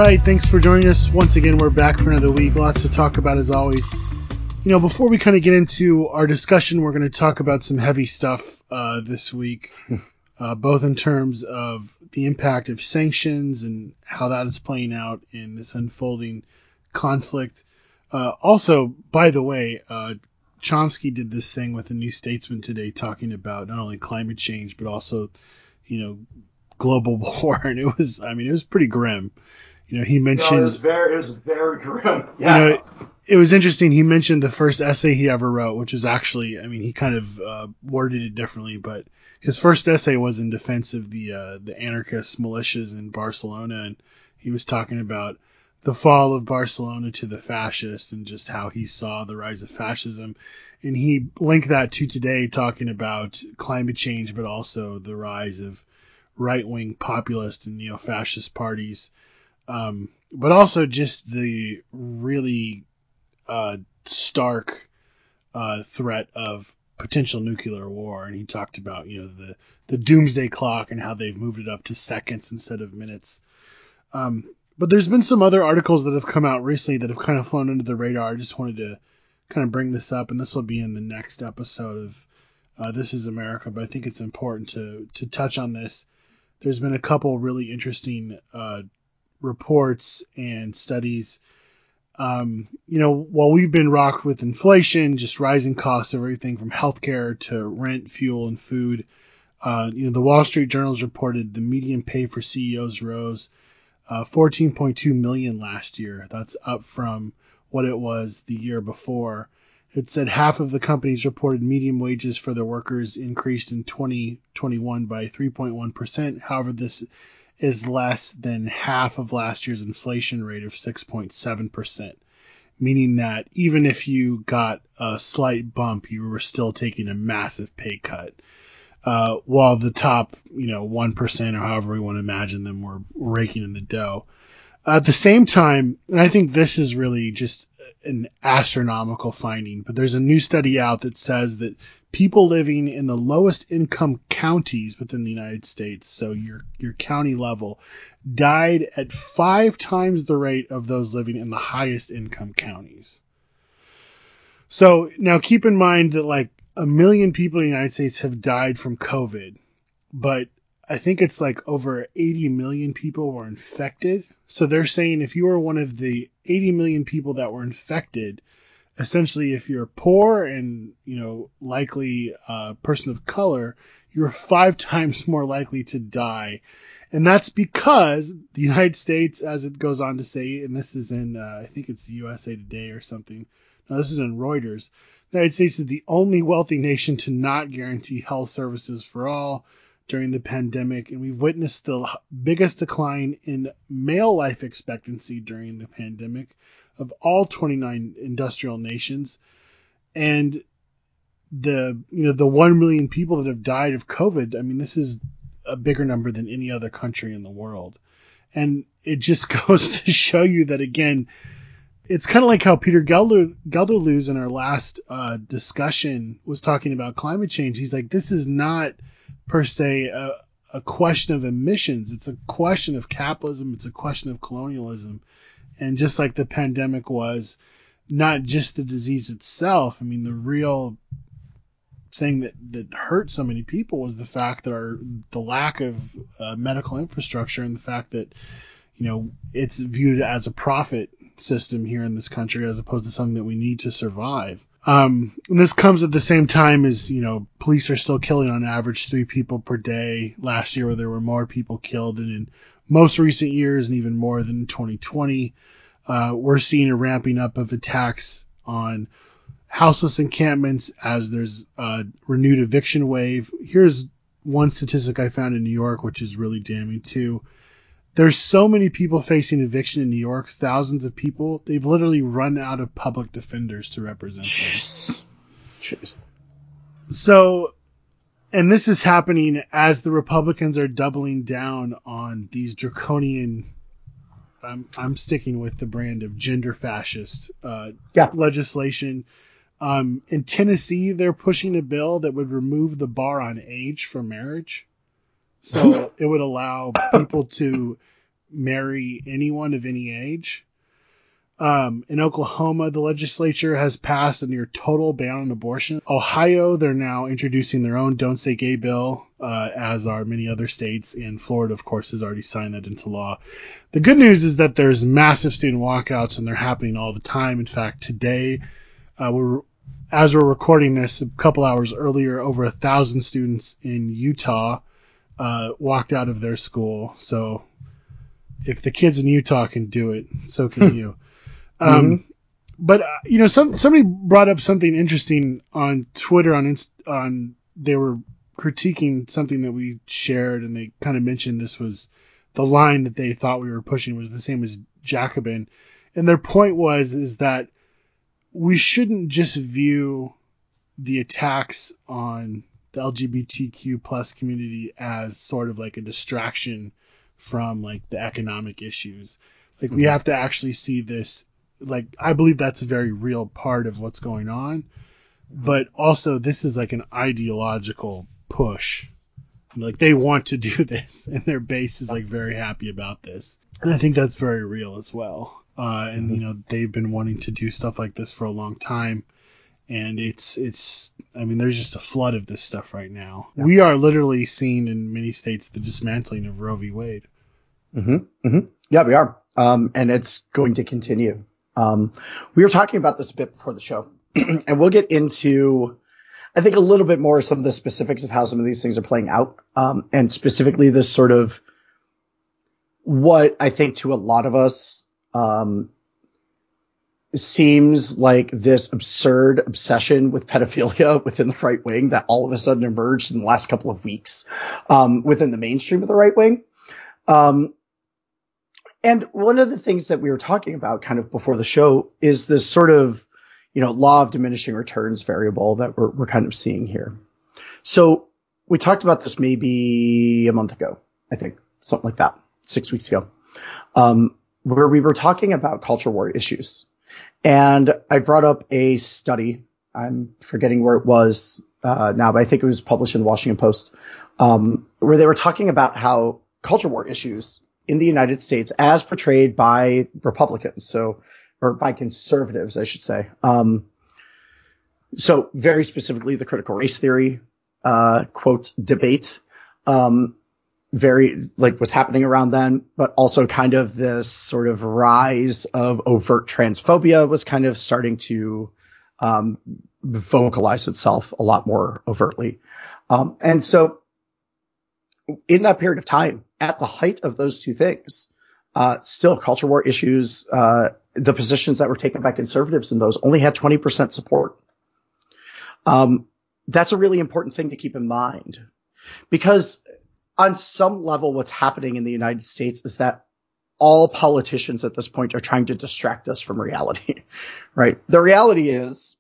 right, thanks for joining us. Once again, we're back for another week. Lots to talk about as always. You know, before we kind of get into our discussion, we're going to talk about some heavy stuff this week, both in terms of the impact of sanctions and how that is playing out in this unfolding conflict. Also, by the way, Chomsky did this thing with the New Statesman today talking about not only climate change, but also, you know, global war. And it was pretty grim. You know, he mentioned... No, it was very grim. Yeah. You know, it was interesting. He mentioned the first essay he ever wrote, which was actually, I mean, he kind of worded it differently, but his first essay was in defense of the anarchist militias in Barcelona, and he was talking about the fall of Barcelona to the fascists and just how he saw the rise of fascism. And he linked that to today, talking about climate change, but also the rise of right-wing populist and neo-fascist parties, but also just the really stark threat of potential nuclear war. And he talked about, you know, the doomsday clock and how they've moved it up to seconds instead of minutes. But there's been some other articles that have come out recently that have kind of flown under the radar. I just wanted to kind of bring this up, and this will be in the next episode of This Is America, but I think it's important to touch on this. There's been a couple really interesting reports and studies. You know, while we've been rocked with inflation, just rising costs of everything from healthcare to rent, fuel, and food, you know, the Wall Street Journal's reported the median pay for CEOs rose 14.2 million last year. That's up from what it was the year before. It said half of the companies reported median wages for their workers increased in 2021 by 3.1%. However, this is less than half of last year's inflation rate of 6.7%, meaning that even if you got a slight bump, you were still taking a massive pay cut, while the top, you know, 1% or however we want to imagine them were raking in the dough. At the same time, and I think this is really just an astronomical finding, but there's a new study out that says that people living in the lowest income counties within the United States, so your county level, died at 5 times the rate of those living in the highest income counties. So now keep in mind that like 1 million people in the United States have died from COVID, but I think it's like over 80 million people were infected. So they're saying if you were one of the 80 million people that were infected, essentially if you're poor and, you know, likely a person of color, you're 5 times more likely to die. And that's because the United States, as it goes on to say, and this is in, I think it's USA Today or something. No, this is in Reuters. The United States is the only wealthy nation to not guarantee health services for all during the pandemic, and we've witnessed the biggest decline in male life expectancy during the pandemic of all 29 industrial nations. And the 1 million people that have died of COVID, I mean, this is a bigger number than any other country in the world. And it just goes to show you that, again, it's kind of like how Peter Gelderloos in our last discussion was talking about climate change. He's like, this is not per se a question of emissions. It's a question of capitalism. It's a question of colonialism. And just like the pandemic was not just the disease itself, I mean, the real thing that hurt so many people was the fact that the lack of medical infrastructure, and the fact that, you know, it's viewed as a profit system here in this country as opposed to something that we need to survive. And this comes at the same time as, you know, police are still killing on average 3 people per day. Last year, where there were more people killed, and in most recent years, and even more than in 2020, we're seeing a ramping up of attacks on houseless encampments as there's a renewed eviction wave. Here's one statistic I found in New York, which is really damning too. There's so many people facing eviction in New York, thousands of people. They've literally run out of public defenders to represent them. Jeez. So, and this is happening as the Republicans are doubling down on these draconian, I'm sticking with the brand of gender fascist legislation. In Tennessee, they're pushing a bill that would remove the bar on age for marriage. So it would allow people to marry anyone of any age. In Oklahoma, the legislature has passed a near total ban on abortion. Ohio, they're now introducing their own Don't Say Gay bill, as are many other states. And Florida, of course, has already signed that into law. The good news is that there's massive student walkouts, and they're happening all the time. In fact, today, as we're recording this, a couple hours earlier, over 1,000 students in Utah walked out of their school. So if the kids in Utah can do it, so can you. But somebody brought up something interesting on Twitter they were critiquing something that we shared, and they kind of mentioned this was the line that they thought we were pushing was the same as Jacobin. And their point is that we shouldn't just view the attacks on the LGBTQ plus community as sort of like a distraction from like the economic issues. Like we have to actually see this. Like, I believe that's a very real part of what's going on, but also this is like an ideological push. Like they want to do this, and their base is like very happy about this. And I think that's very real as well. And they've been wanting to do stuff like this for a long time. And there's just a flood of this stuff right now. Yeah. We are literally seeing in many states the dismantling of Roe v. Wade. Yeah, we are. And it's going to continue. We were talking about this a bit before the show, and we'll get into, I think, a little bit more of some of the specifics of how some of these things are playing out, and specifically this sort of what I think to a lot of us seems like this absurd obsession with pedophilia within the right wing that all of a sudden emerged in the last couple of weeks within the mainstream of the right wing. And one of the things that we were talking about kind of before the show is this sort of, law of diminishing returns variable that we're kind of seeing here. So we talked about this maybe a month ago, I think, something like that, 6 weeks ago, where we were talking about culture war issues. And I brought up a study. I'm forgetting where it was now, but I think it was published in the Washington Post, where they were talking about how culture war issues in the United States, as portrayed by Republicans, or by conservatives, I should say. So very specifically, the critical race theory, quote, debate, very like what's happening around then, but also kind of this sort of rise of overt transphobia was kind of starting to vocalize itself a lot more overtly. And so in that period of time, at the height of those two things, still culture war issues, the positions that were taken by conservatives in those only had 20% support. That's a really important thing to keep in mind, because on some level, what's happening in the United States is that all politicians at this point are trying to distract us from reality, right? The reality is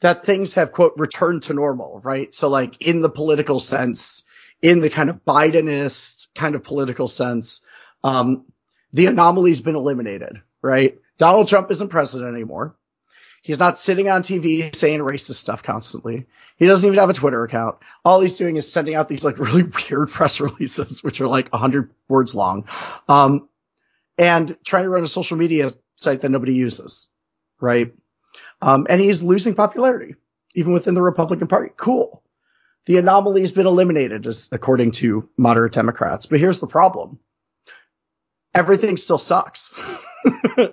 that things have, quote, returned to normal, right? So like in the political sense, in the kind of Bidenist kind of political sense, the anomaly's been eliminated, right? Donald Trump isn't president anymore. He's not sitting on TV saying racist stuff constantly. He doesn't even have a Twitter account. All he's doing is sending out these like really weird press releases, which are like 100 words long, and trying to run a social media site that nobody uses, right? And he's losing popularity, even within the Republican Party. Cool. The anomaly has been eliminated, according to moderate Democrats. But here's the problem. Everything still sucks,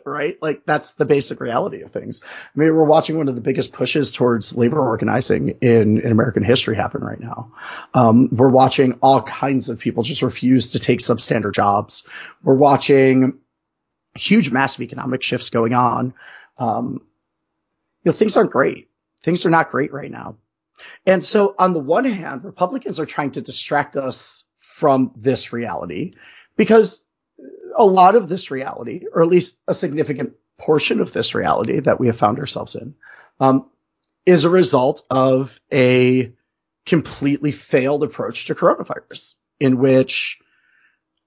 right? Like that's the basic reality of things. I mean, we're watching one of the biggest pushes towards labor organizing in American history happen right now. We're watching all kinds of people just refuse to take substandard jobs. We're watching huge massive economic shifts going on. Things aren't great. Things are not great right now. And so on the one hand, Republicans are trying to distract us from this reality, because a lot of this reality, or at least a significant portion of this reality that we have found ourselves in, is a result of a completely failed approach to coronavirus, in which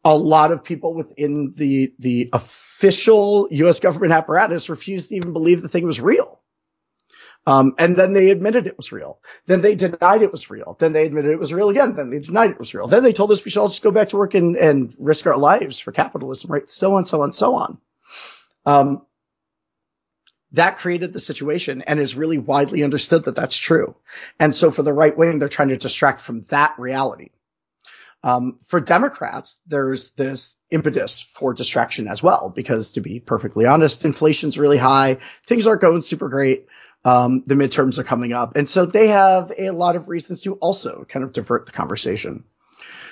a lot of people within the official U.S. government apparatus refused to even believe the thing was real. And then they admitted it was real. Then they denied it was real. Then they admitted it was real again. Then they denied it was real. Then they told us we should all just go back to work and risk our lives for capitalism, right? So on, so on, so on. That created the situation and is really widely understood that that's true. And so for the right wing, they're trying to distract from that reality. For Democrats, there's this impetus for distraction as well, because to be perfectly honest, inflation's really high. Things aren't going super great. The midterms are coming up. And so they have a lot of reasons to also kind of divert the conversation.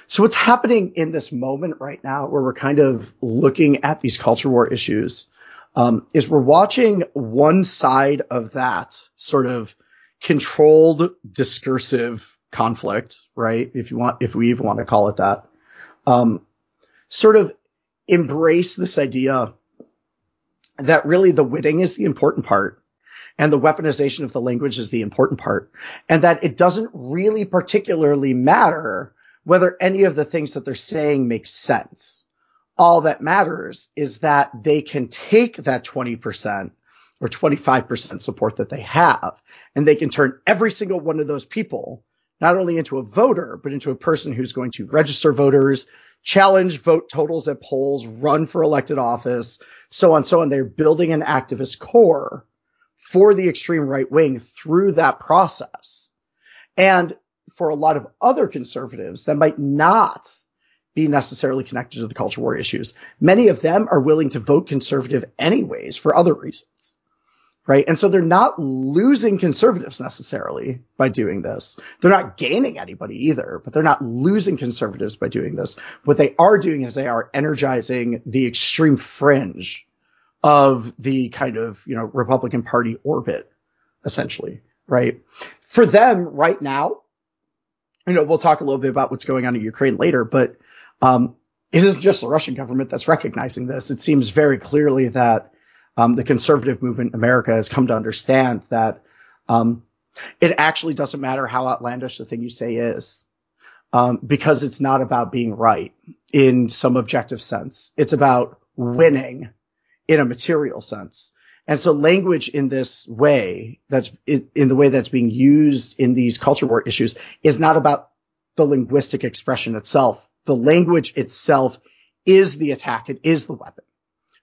So what's happening in this moment right now, where we're kind of looking at these culture war issues, is we're watching one side of that sort of controlled discursive conflict, right? If we even want to call it that, sort of embrace this idea that really the witting is the important part and the weaponization of the language is the important part, and that it doesn't really particularly matter whether any of the things that they're saying make sense. All that matters is that they can take that 20% or 25% support that they have, and they can turn every single one of those people not only into a voter, but into a person who's going to register voters, challenge vote totals at polls, run for elected office, so on, so on. They're building an activist core for the extreme right wing through that process. And for a lot of other conservatives that might not be necessarily connected to the culture war issues, many of them are willing to vote conservative anyways for other reasons, right? And so they're not losing conservatives necessarily by doing this. They're not gaining anybody either, but they're not losing conservatives by doing this. What they are doing is they are energizing the extreme fringe of the kind of, Republican Party orbit, essentially, right? For them right now, we'll talk a little bit about what's going on in Ukraine later, but it isn't just the Russian government that's recognizing this. It seems very clearly that the conservative movement in America has come to understand that it actually doesn't matter how outlandish the thing you say is, because it's not about being right in some objective sense. It's about winning in a material sense. And so language in this way, in the way that's being used in these culture war issues, is not about the linguistic expression itself. The language itself is the attack. It is the weapon,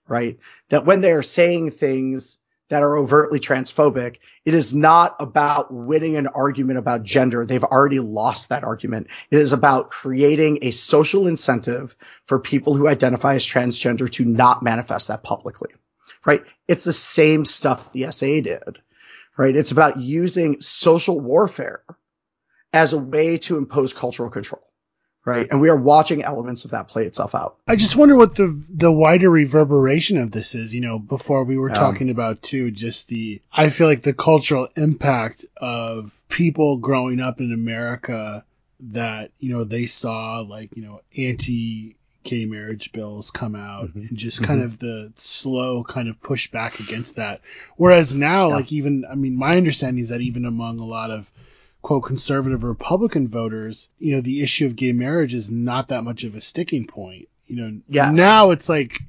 right? That when they are saying things that are overtly transphobic, it is not about winning an argument about gender. They've already lost that argument. It is about creating a social incentive for people who identify as transgender to not manifest that publicly, right? It's the same stuff the SA did, right? It's about using social warfare as a way to impose cultural control. Right. And we are watching elements of that play itself out. I just wonder what the wider reverberation of this is. Before we were talking about too, I feel like the cultural impact of people growing up in America that, they saw anti-gay marriage bills come out and just kind of the slow kind of pushback against that. Whereas now, my understanding is that even among a lot of quote conservative Republican voters, the issue of gay marriage is not that much of a sticking point. Now it's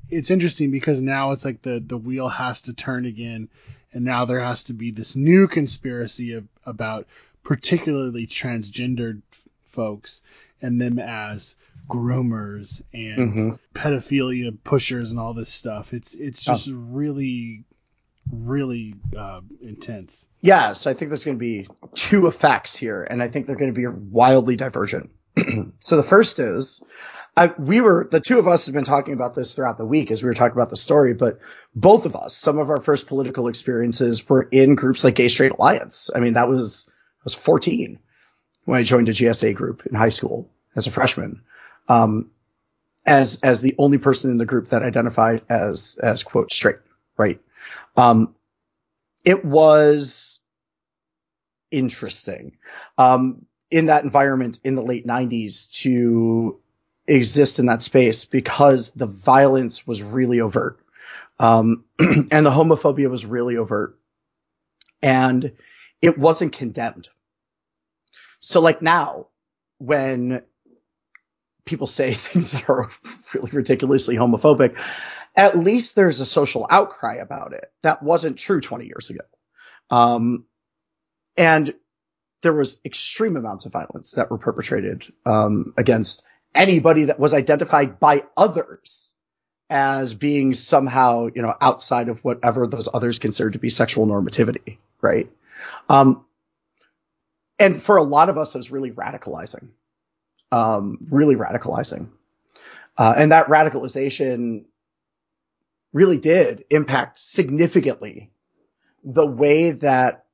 it's interesting because now it's like the wheel has to turn again, and now there has to be this new conspiracy about particularly transgendered folks and them as groomers and pedophilia pushers and all this stuff. It's just really intense. Yes, I think there's going to be two effects here, and I think they're going to be wildly divergent. So the first is, the two of us have been talking about this throughout the week as we were talking about the story, but both of us, some of our first political experiences were in groups like Gay Straight Alliance. I was 14 when I joined a GSA group in high school as a freshman, as the only person in the group that identified as quote straight, right? It was interesting in that environment in the late 90s to exist in that space because the violence was really overt, and the homophobia was really overt, and it wasn't condemned. So now, when people say things that are really ridiculously homophobic, at least there's a social outcry about it. That wasn't true 20 years ago. And there was extreme amounts of violence that were perpetrated against anybody that was identified by others as being somehow, outside of whatever those others considered to be sexual normativity, right? And for a lot of us, it was really radicalizing, really radicalizing. And that radicalization really did impact significantly the way that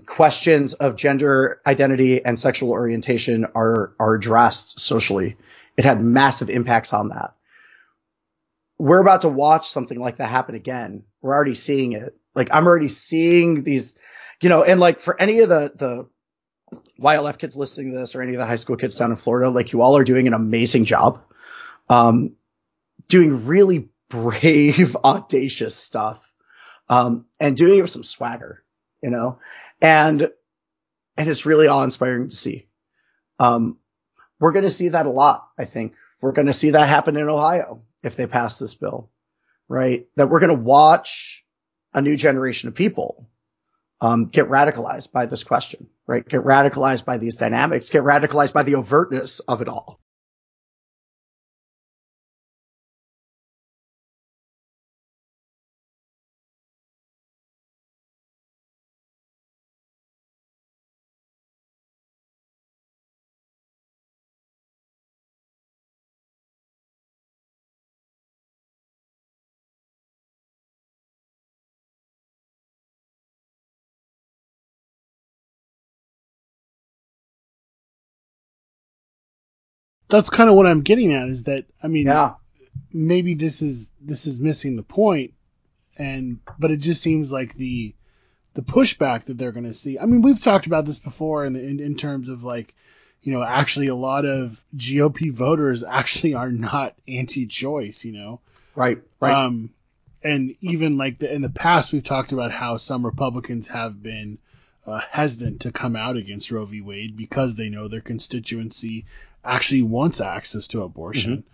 questions of gender identity and sexual orientation are addressed socially. It had massive impacts on that. We're about to watch something like that happen again. We're already seeing it. Like, I'm already seeing these, and like for any of the YLF kids listening to this or any of the high school kids down in Florida, like, you all are doing an amazing job, doing really brave, audacious stuff, and doing it with some swagger, and it's really awe-inspiring to see. We're going to see that a lot. I think we're going to see that happen in Ohio if they pass this bill, right? That we're going to watch a new generation of people get radicalized by this question, right? Get radicalized by these dynamics, get radicalized by the overtness of it all. That's kind of what I'm getting at, is that, maybe this is missing the point, but it just seems like the pushback that they're going to see. I mean, we've talked about this before in terms of, like, actually a lot of GOP voters actually are not anti-choice, Right. And even like in the past, we've talked about how some Republicans have been hesitant to come out against Roe v. Wade because they know their constituency actually wants access to abortion.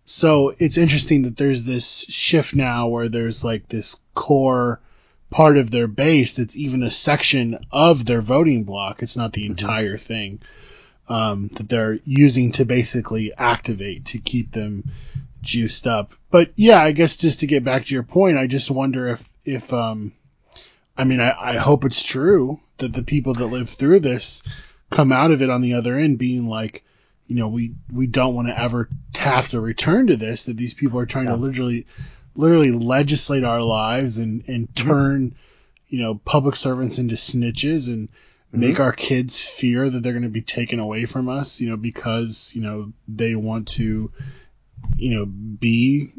So it's interesting that there's this shift now where there's like this core part of their base that's even a section of their voting block. It's not the entire thing that they're using to basically activate to keep them juiced up. But yeah, I guess just to get back to your point, I just wonder if I hope it's true that the people that live through this come out of it on the other end being like, we don't want to ever have to return to this, that these people are trying to literally legislate our lives and turn, public servants into snitches and make our kids fear that they're going to be taken away from us, because, they want to, be,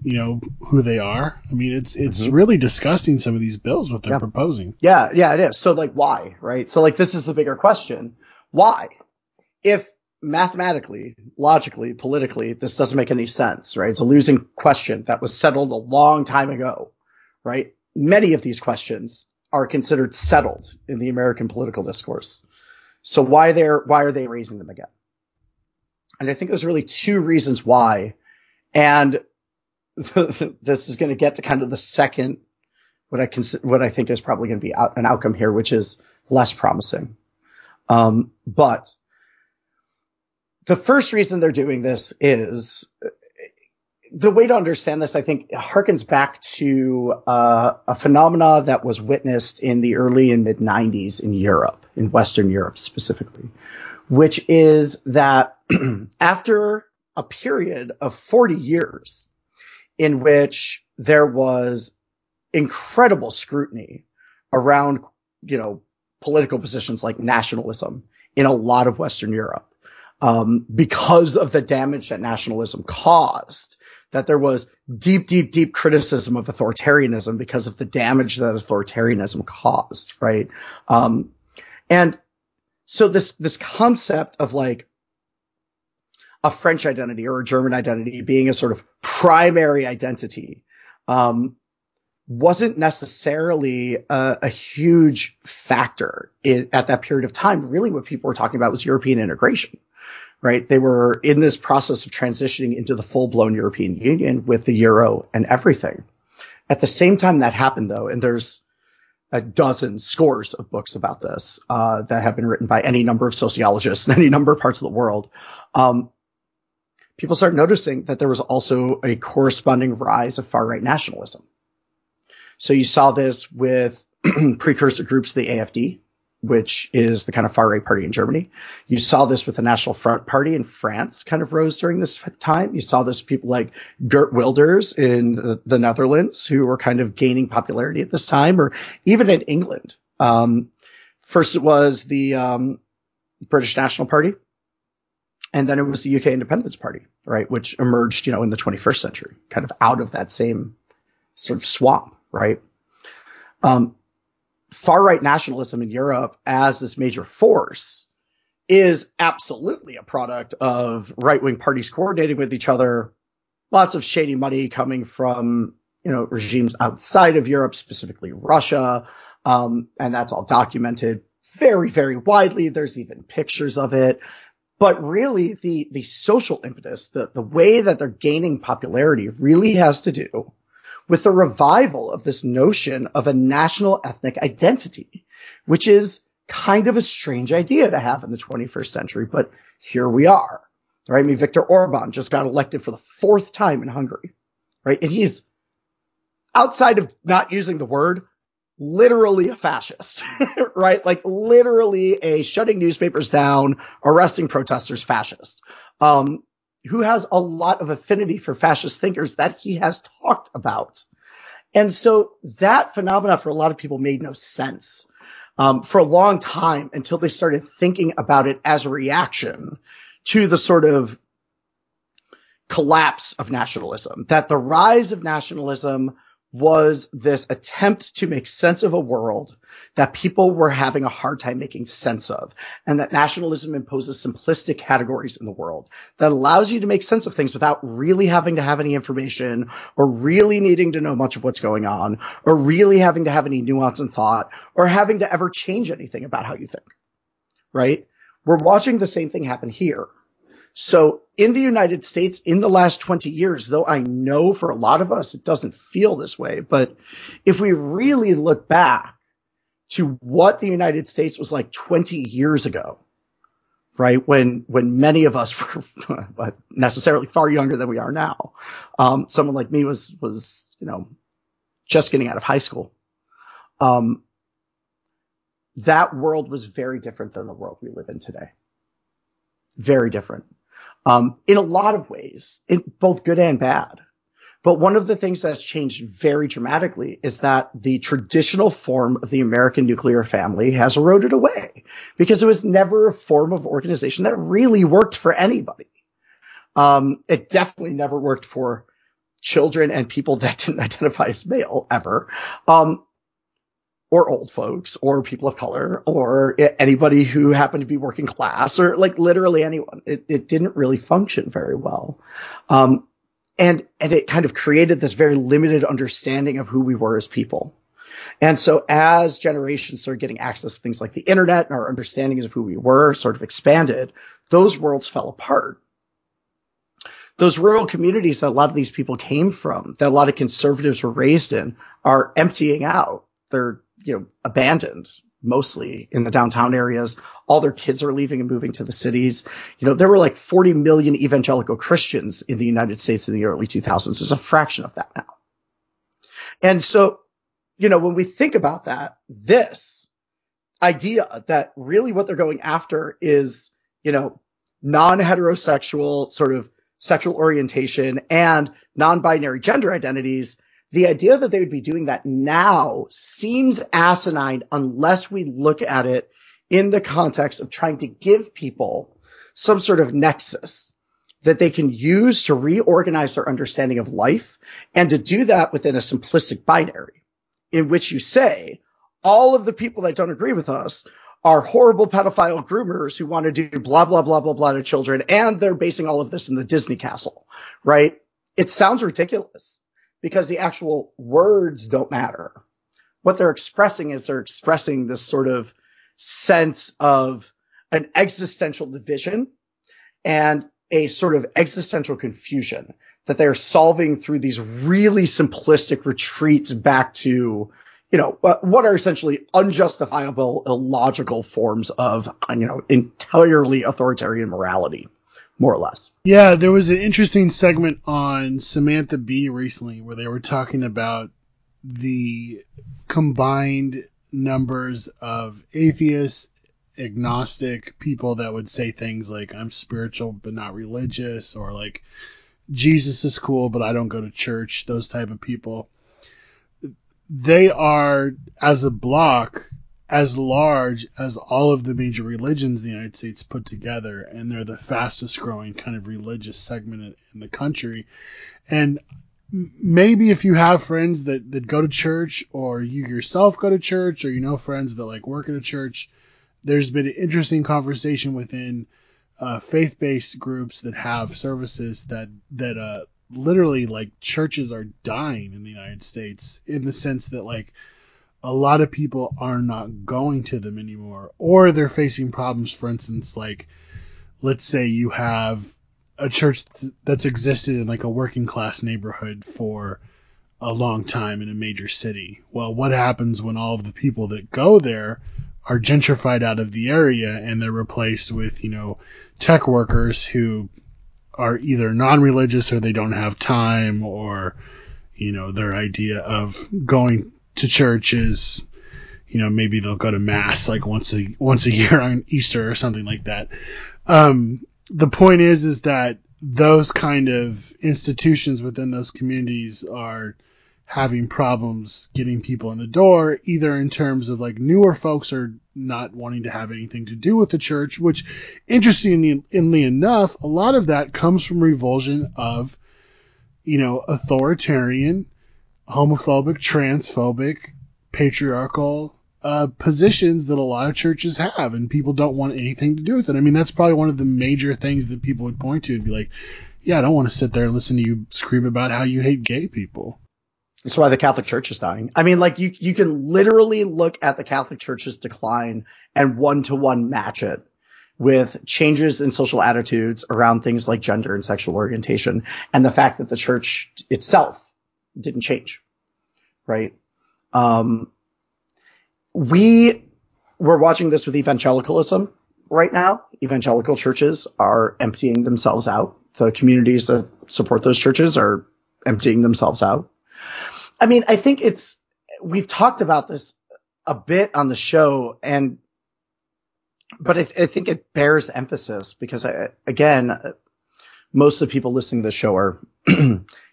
who they are. I mean, it's really disgusting, some of these bills, what they're proposing. Yeah, it is. So like, why, right? So like, this is the bigger question. Why? If mathematically, logically, politically, this doesn't make any sense, right? It's a losing question that was settled a long time ago, right? Many of these questions are considered settled in the American political discourse. So why are they raising them again? And I think there's really two reasons why. And this is going to get to kind of the second, what I think is probably going to be an outcome here, which is less promising. But the first reason they're doing this is the way to understand this, I think, harkens back to a phenomena that was witnessed in the early and mid 90s in Europe, in Western Europe specifically, which is that after a period of 40 years in which there was incredible scrutiny around, political positions like nationalism in a lot of Western Europe, because of the damage that nationalism caused, that there was deep criticism of authoritarianism because of the damage that authoritarianism caused, right? And so this concept of like a French identity or a German identity being a sort of primary identity, wasn't necessarily a huge factor at that period of time. Really what people were talking about was European integration, right? They were in this process of transitioning into the full-blown European Union with the euro and everything. At the same time that happened, though, and there's scores of books about this that have been written by any number of sociologists in any number of parts of the world. People start noticing that there was also a corresponding rise of far-right nationalism. So you saw this with precursor groups, the AfD, which is the kind of far-right party in Germany. You saw this with the National Front Party in France kind of rose during this time. You saw this with people like Geert Wilders in the Netherlands, who were kind of gaining popularity at this time, or even in England. First it was the British National Party, and then it was the UK Independence Party, right, which emerged, in the 21st century, kind of out of that same sort of swamp, right? Far-right nationalism in Europe as this major force is absolutely a product of right-wing parties coordinating with each other, lots of shady money coming from, regimes outside of Europe, specifically Russia, and that's all documented very, very widely. There's even pictures of it. But really, the social impetus, the way that they're gaining popularity really has to do with the revival of this notion of a national ethnic identity, which is kind of a strange idea to have in the 21st century, but here we are, right? I mean, Viktor Orban just got elected for the 4th time in Hungary, right? And he's, outside of not using the word, literally a fascist, right? Like literally a shutting newspapers down, arresting protesters fascist, who has a lot of affinity for fascist thinkers that he has talked about. And so that phenomena for a lot of people made no sense for a long time until they started thinking about it as a reaction to the sort of collapse of nationalism, that the rise of nationalism was this attempt to make sense of a world that people were having a hard time making sense of, and that nationalism imposes simplistic categories in the world that allows you to make sense of things without really having to have any information or really needing to know much of what's going on or really having to have any nuance in thought or having to ever change anything about how you think, right? We're watching the same thing happen here. So in the United States, in the last 20 years, though I know for a lot of us, it doesn't feel this way. But if we really look back to what the United States was like 20 years ago, right, when many of us were necessarily far younger than we are now, someone like me was just getting out of high school. That world was very different than the world we live in today. Very different. In a lot of ways, in both good and bad. But one of the things that's changed very dramatically is that the traditional form of the American nuclear family has eroded away because it was never a form of organization that really worked for anybody. It definitely never worked for children and people that didn't identify as male ever. Or old folks, or people of color, or anybody who happened to be working class, or like literally anyone. It didn't really function very well. And it kind of created this very limited understanding of who we were as people. And so as generations started getting access to things like the internet and our understandings of who we were sort of expanded, those worlds fell apart. Those rural communities that a lot of these people came from, that a lot of conservatives were raised in, are emptying out. They're abandoned mostly in the downtown areas. All their kids are leaving and moving to the cities. There were like 40 million evangelical Christians in the United States in the early 2000s. There's a fraction of that now. And so, when we think about that, this idea that really what they're going after is, non-heterosexual sort of sexual orientation and non-binary gender identities, the idea that they would be doing that now seems asinine unless we look at it in the context of trying to give people some sort of nexus that they can use to reorganize their understanding of life, and to do that within a simplistic binary in which you say all of the people that don't agree with us are horrible pedophile groomers who want to do blah, blah, blah, blah, blah to children, and they're basing all of this in the Disney castle, right? It sounds ridiculous, because the actual words don't matter. What they're expressing is they're expressing this sort of sense of an existential division and a sort of existential confusion that they're solving through these really simplistic retreats back to, what are essentially unjustifiable, illogical forms of, entirely authoritarian morality, more or less. Yeah, there was an interesting segment on Samantha Bee recently where they were talking about the combined numbers of atheists, agnostic people that would say things like, I'm spiritual but not religious, or like, Jesus is cool but I don't go to church, those type of people. They are, as a block, as large as all of the major religions in the United States put together, and they're the fastest growing kind of religious segment in the country. And maybe if you have friends that go to church, or you yourself go to church, or friends that like work at a church, there's been an interesting conversation within faith-based groups that have services that literally, like, churches are dying in the United States, in the sense that, like, a lot of people are not going to them anymore, or they're facing problems. For instance, like, let's say you have a church that's existed in like a working class neighborhood for a long time in a major city. Well, what happens when all of the people that go there are gentrified out of the area and they're replaced with, tech workers who are either non-religious, or they don't have time, or, their idea of going to church is, maybe they'll go to mass like once a year on Easter or something like that. The point is that those kind of institutions within those communities are having problems getting people in the door, either in terms of like newer folks are not wanting to have anything to do with the church, which, interestingly enough, a lot of that comes from revulsion of, authoritarian, homophobic, transphobic, patriarchal positions that a lot of churches have, and people don't want anything to do with it. I mean, that's probably one of the major things that people would point to and be like, yeah, I don't want to sit there and listen to you scream about how you hate gay people. That's why the Catholic Church is dying. I mean, like, you can literally look at the Catholic Church's decline and one-to-one match it with changes in social attitudes around things like gender and sexual orientation, and the fact that the church itself didn't change, right? We're watching this with evangelicalism right now. Evangelical churches are emptying themselves out. The communities that support those churches are emptying themselves out. I mean, I think we've talked about this a bit on the show, but I think it bears emphasis because, again, most of the people listening to the show are,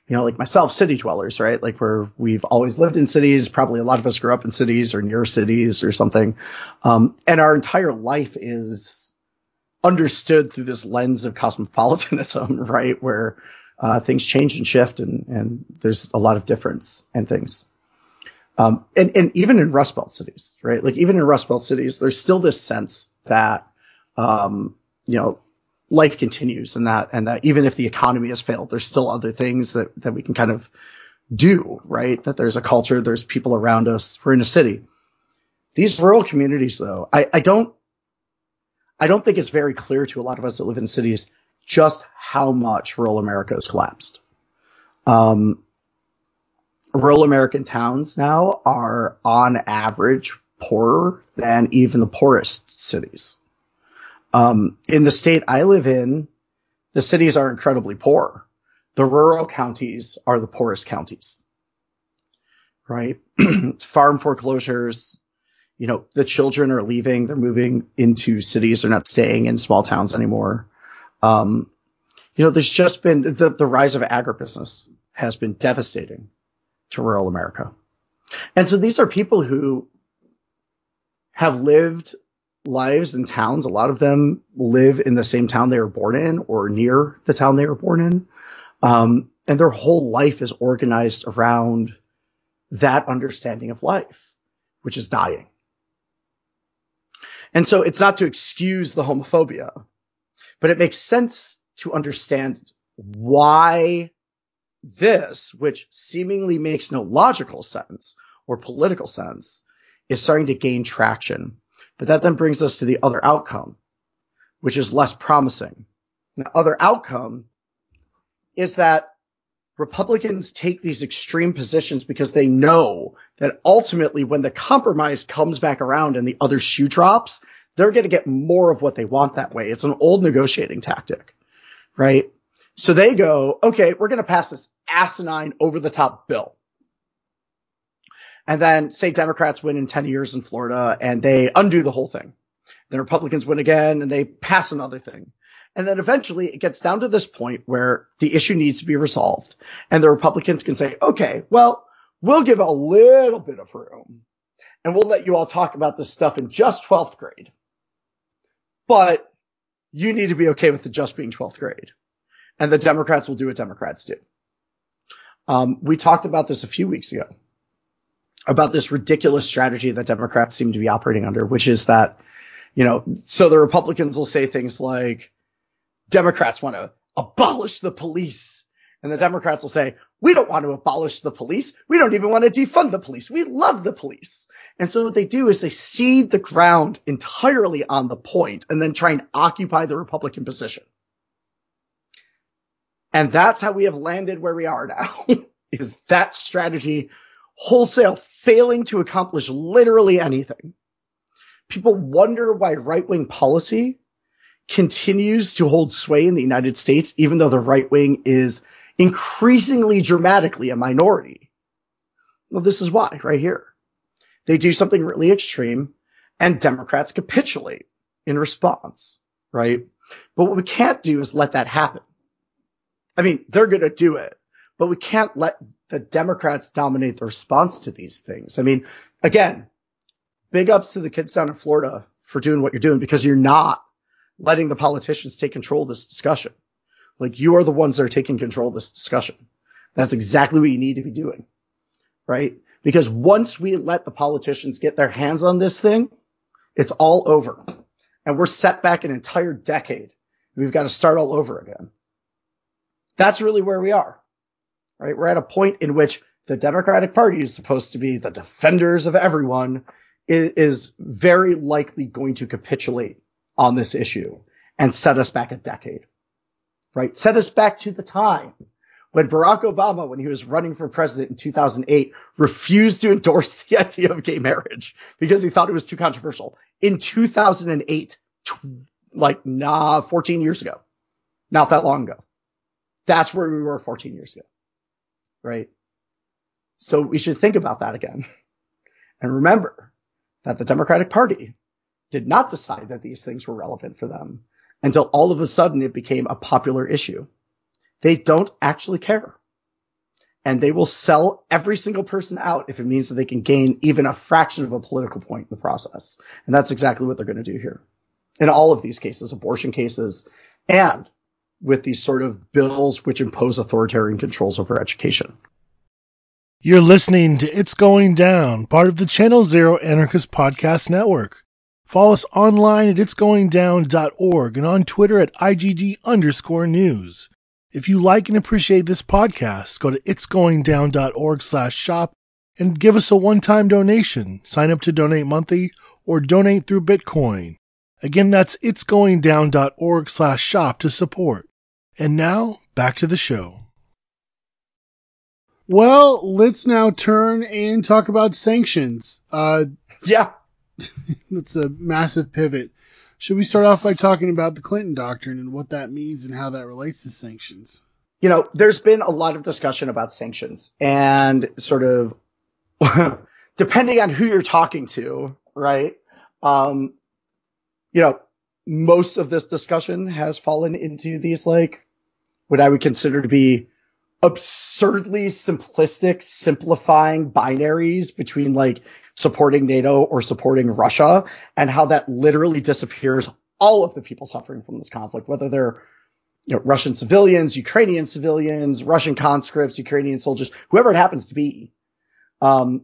like myself, city dwellers, right? Like we've always lived in cities. Probably a lot of us grew up in cities or near cities or something. And our entire life is understood through this lens of cosmopolitanism, right? Where things change and shift, and there's a lot of difference and things. And even in Rust Belt cities, right? Like even in Rust Belt cities, there's still this sense that, life continues, and that even if the economy has failed, there's still other things that we can kind of do, right? That there's a culture, there's people around us. We're in a city. These rural communities, though, I don't think it's very clear to a lot of us that live in cities just how much rural America has collapsed. Rural American towns now are on average poorer than even the poorest cities. In the state I live in, the cities are incredibly poor. The rural counties are the poorest counties, right? Farm foreclosures, the children are leaving, they're moving into cities, they're not staying in small towns anymore. There's just been the rise of agribusiness has been devastating to rural America. And so these are people who have lived lives in towns. A lot of them live in the same town they were born in or near the town they were born in. And their whole life is organized around that understanding of life, which is dying. And so it's not to excuse the homophobia, but it makes sense to understand why this, which seemingly makes no logical sense or political sense, is starting to gain traction. But that then brings us to the other outcome, which is less promising. The other outcome is that Republicans take these extreme positions because they know that ultimately when the compromise comes back around and the other shoe drops, they're going to get more of what they want that way. It's an old negotiating tactic, right? So they go, okay, we're going to pass this asinine over-the-top bill. And then say Democrats win in 10 years in Florida and they undo the whole thing. Then Republicans win again and they pass another thing. And then eventually it gets down to this point where the issue needs to be resolved. And the Republicans can say, okay, well, we'll give a little bit of room and we'll let you all talk about this stuff in just 12th grade. But you need to be okay with the just being 12th grade. And the Democrats will do what Democrats do. We talked about this a few weeks ago, about this ridiculous strategy that Democrats seem to be operating under, which is that, so the Republicans will say things like, Democrats want to abolish the police. And the Democrats will say, we don't want to abolish the police. We don't even want to defund the police. We love the police. And so what they do is they cede the ground entirely on the point and then try and occupy the Republican position. And that's how we have landed where we are now, is that strategy wholesale failing to accomplish literally anything. People wonder why right-wing policy continues to hold sway in the United States, even though the right wing is increasingly dramatically a minority. Well, this is why right here. They do something really extreme and Democrats capitulate in response, right? But what we can't do is let that happen. I mean, they're going to do it, but we can't let the Democrats dominate the response to these things. I mean, again, big ups to the kids down in Florida for doing what you're doing, because you're not letting the politicians take control of this discussion. Like, you are the ones that are taking control of this discussion. That's exactly what you need to be doing, right? Because once we let the politicians get their hands on this thing, it's all over. And we're set back an entire decade. We've got to start all over again. That's really where we are, right? We're at a point in which the Democratic Party is supposed to be the defenders of everyone, is very likely going to capitulate on this issue and set us back a decade, right? Set us back to the time when Barack Obama, when he was running for president in 2008, refused to endorse the idea of gay marriage because he thought it was too controversial. In 2008, 14 years ago, not that long ago. That's where we were 14 years ago, right? So we should think about that again. And remember that the Democratic Party did not decide that these things were relevant for them until all of a sudden it became a popular issue. They don't actually care. And they will sell every single person out if it means that they can gain even a fraction of a political point in the process. And that's exactly what they're going to do here. In all of these cases, abortion cases, and with these sort of bills which impose authoritarian controls over education. You're listening to It's Going Down, part of the Channel Zero Anarchist Podcast Network. Follow us online at itsgoingdown.org and on Twitter at IGD_news. If you like and appreciate this podcast, go to itsgoingdown.org/shop and give us a one-time donation. Sign up to donate monthly or donate through Bitcoin. Again, that's itsgoingdown.org/shop to support. And now, back to the show. Well, let's now turn and talk about sanctions. Yeah. That's a massive pivot. Should we start off by talking about the Clinton Doctrine and what that means and how that relates to sanctions? There's been a lot of discussion about sanctions and sort of depending on who you're talking to, right? Most of this discussion has fallen into these, what I would consider to be absurdly simplistic, simplifying binaries between supporting NATO or supporting Russia, and how that literally disappears all of the people suffering from this conflict, whether they're Russian civilians, Ukrainian civilians, Russian conscripts, Ukrainian soldiers, whoever it happens to be. The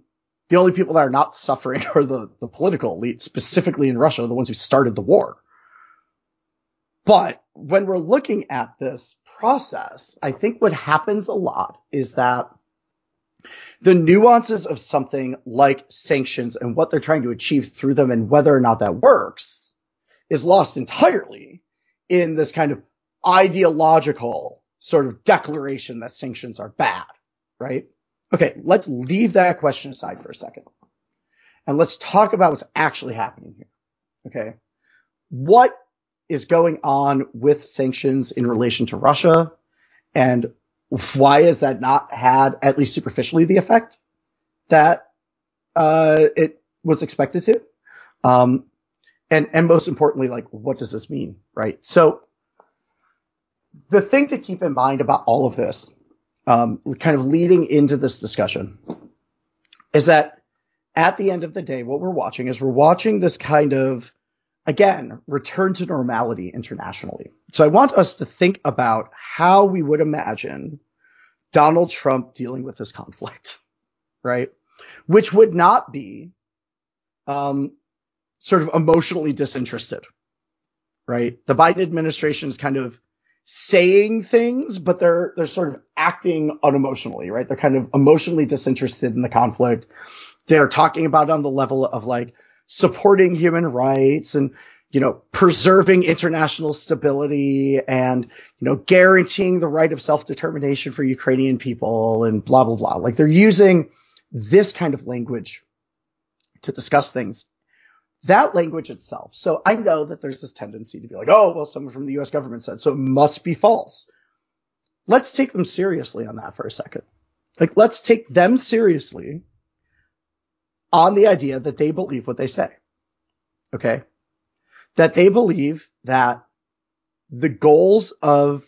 only people that are not suffering are the political elite, specifically in Russia, the ones who started the war. But when we're looking at this process, I think what happens a lot is that the nuances of something like sanctions and what they're trying to achieve through them and whether or not that works is lost entirely in this kind of ideological sort of declaration that sanctions are bad, right? Okay, let's leave that question aside for a second. And let's talk about what's actually happening here. Okay. What is going on with sanctions in relation to Russia? And why has that not had, at least superficially, the effect that it was expected to? And most importantly, like, what does this mean, right? So the thing to keep in mind about all of this, kind of leading into this discussion, is that at the end of the day, what we're watching this kind of, again, return to normality internationally. So I want us to think about how we would imagine Donald Trump dealing with this conflict, right? Which would not be sort of emotionally disinterested, right? The Biden administration is kind of saying things, but they're sort of acting unemotionally, right? They're kind of emotionally disinterested in the conflict. They're talking about it on the level of like supporting human rights and, you know, preserving international stability and, you know, guaranteeing the right of self-determination for Ukrainian people and blah, blah, blah. Like, they're using this kind of language to discuss things. That language itself. So I know that there's this tendency to be like, oh, well, someone from the US government said, so it must be false. Let's take them seriously on that for a second. Like, let's take them seriously on the idea that they believe what they say. Okay? That they believe that the goals of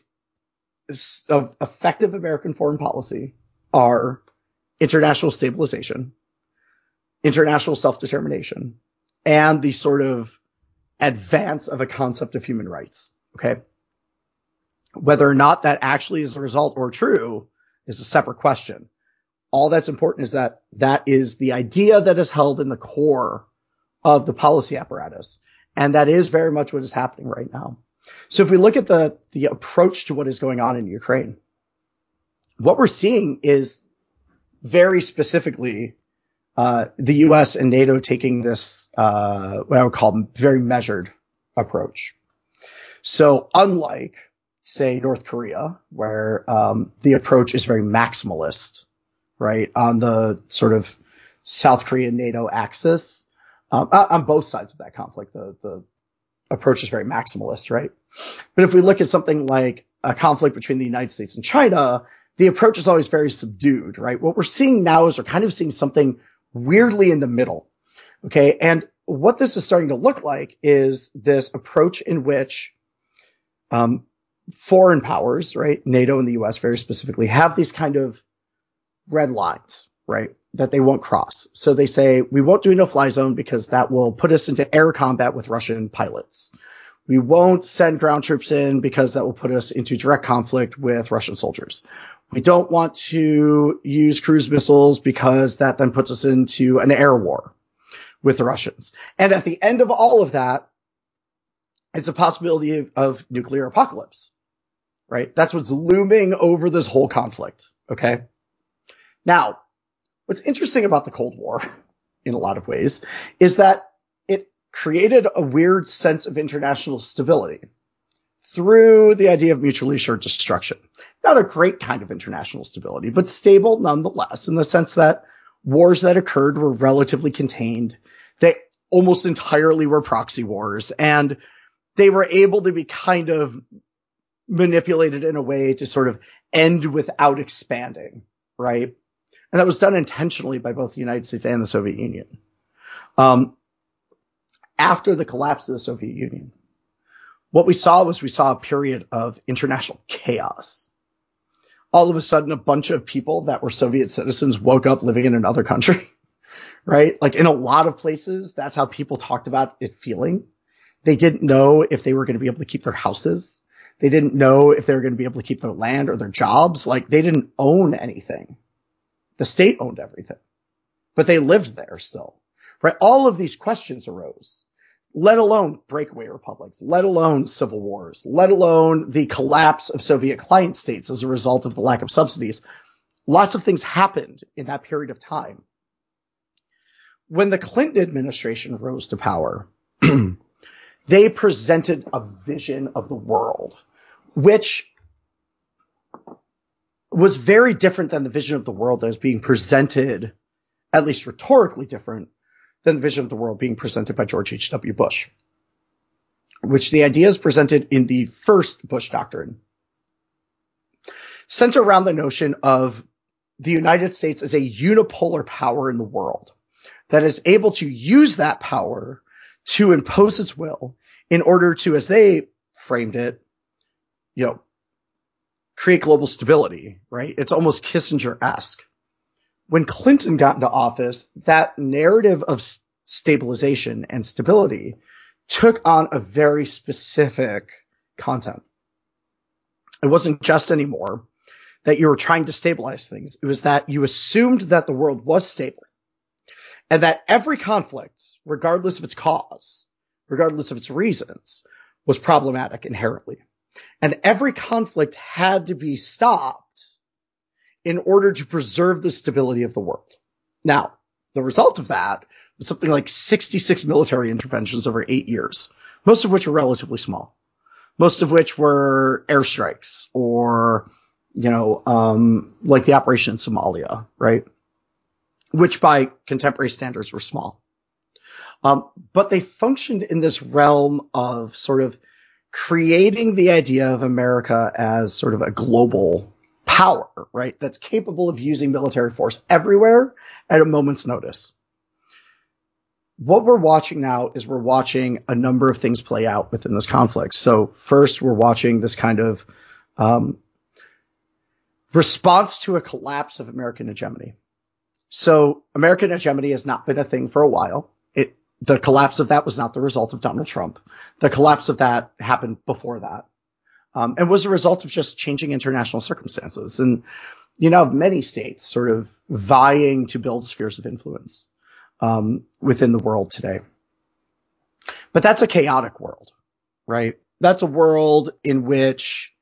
effective American foreign policy are international stabilization, international self-determination, and the sort of advance of a concept of human rights. Okay? Whether or not that actually is a result or true is a separate question. All that's important is that that is the idea that is held in the core of the policy apparatus. And that is very much what is happening right now. So if we look at the approach to what is going on in Ukraine, what we're seeing is very specifically the US and NATO taking this, what I would call very measured approach. So unlike, say, North Korea, where the approach is very maximalist, right, on the sort of South Korean NATO axis, on both sides of that conflict, the approach is very maximalist, right? But if we look at something like a conflict between the United States and China, the approach is always very subdued, right? What we're seeing now is we're kind of seeing something weirdly in the middle, okay? And what this is starting to look like is this approach in which foreign powers, right, NATO and the US very specifically, have these kind of red lines, right, that they won't cross. So they say, we won't do a no-fly zone because that will put us into air combat with Russian pilots. We won't send ground troops in because that will put us into direct conflict with Russian soldiers. We don't want to use cruise missiles because that then puts us into an air war with the Russians. And at the end of all of that, it's a possibility of nuclear apocalypse, right? That's what's looming over this whole conflict, okay? Now, what's interesting about the Cold War, in a lot of ways, is that it created a weird sense of international stability through the idea of mutually assured destruction. Not a great kind of international stability, but stable nonetheless, in the sense that wars that occurred were relatively contained. They almost entirely were proxy wars, and they were able to be kind of manipulated in a way to sort of end without expanding, right? And that was done intentionally by both the United States and the Soviet Union. After the collapse of the Soviet Union, what we saw a period of international chaos. All of a sudden, a bunch of people that were Soviet citizens woke up living in another country, right? Like, in a lot of places, that's how people talked about it feeling. They didn't know if they were going to be able to keep their houses. They didn't know if they were going to be able to keep their land or their jobs. Like, they didn't own anything. The state owned everything, but they lived there still, right? All of these questions arose, let alone breakaway republics, let alone civil wars, let alone the collapse of Soviet client states as a result of the lack of subsidies. Lots of things happened in that period of time. When the Clinton administration rose to power, they presented a vision of the world, which was very different than the vision of the world that was being presented, at least rhetorically different than the vision of the world being presented by George H.W. Bush, which the ideas presented in the first Bush Doctrine center around the notion of the United States as a unipolar power in the world that is able to use that power to impose its will in order to, as they framed it, create global stability, right? It's almost Kissinger-esque. When Clinton got into office, that narrative of stabilization and stability took on a very specific content. It wasn't just anymore that you were trying to stabilize things. It was that you assumed that the world was stable and that every conflict, regardless of its cause, regardless of its reasons, was problematic inherently. And every conflict had to be stopped in order to preserve the stability of the world. Now, the result of that was something like 66 military interventions over 8 years, most of which were relatively small, most of which were airstrikes or, like the operation in Somalia, right? Which by contemporary standards were small. But they functioned in this realm of sort of creating the idea of America as sort of a global power, right? That's capable of using military force everywhere at a moment's notice. What we're watching now is we're watching a number of things play out within this conflict. So first, we're watching this kind of response to a collapse of American hegemony. So American hegemony has not been a thing for a while. The collapse of that was not the result of Donald Trump. The collapse of that happened before that, and was a result of just changing international circumstances. And, many states sort of vying to build spheres of influence within the world today. But that's a chaotic world, right? That's a world in which,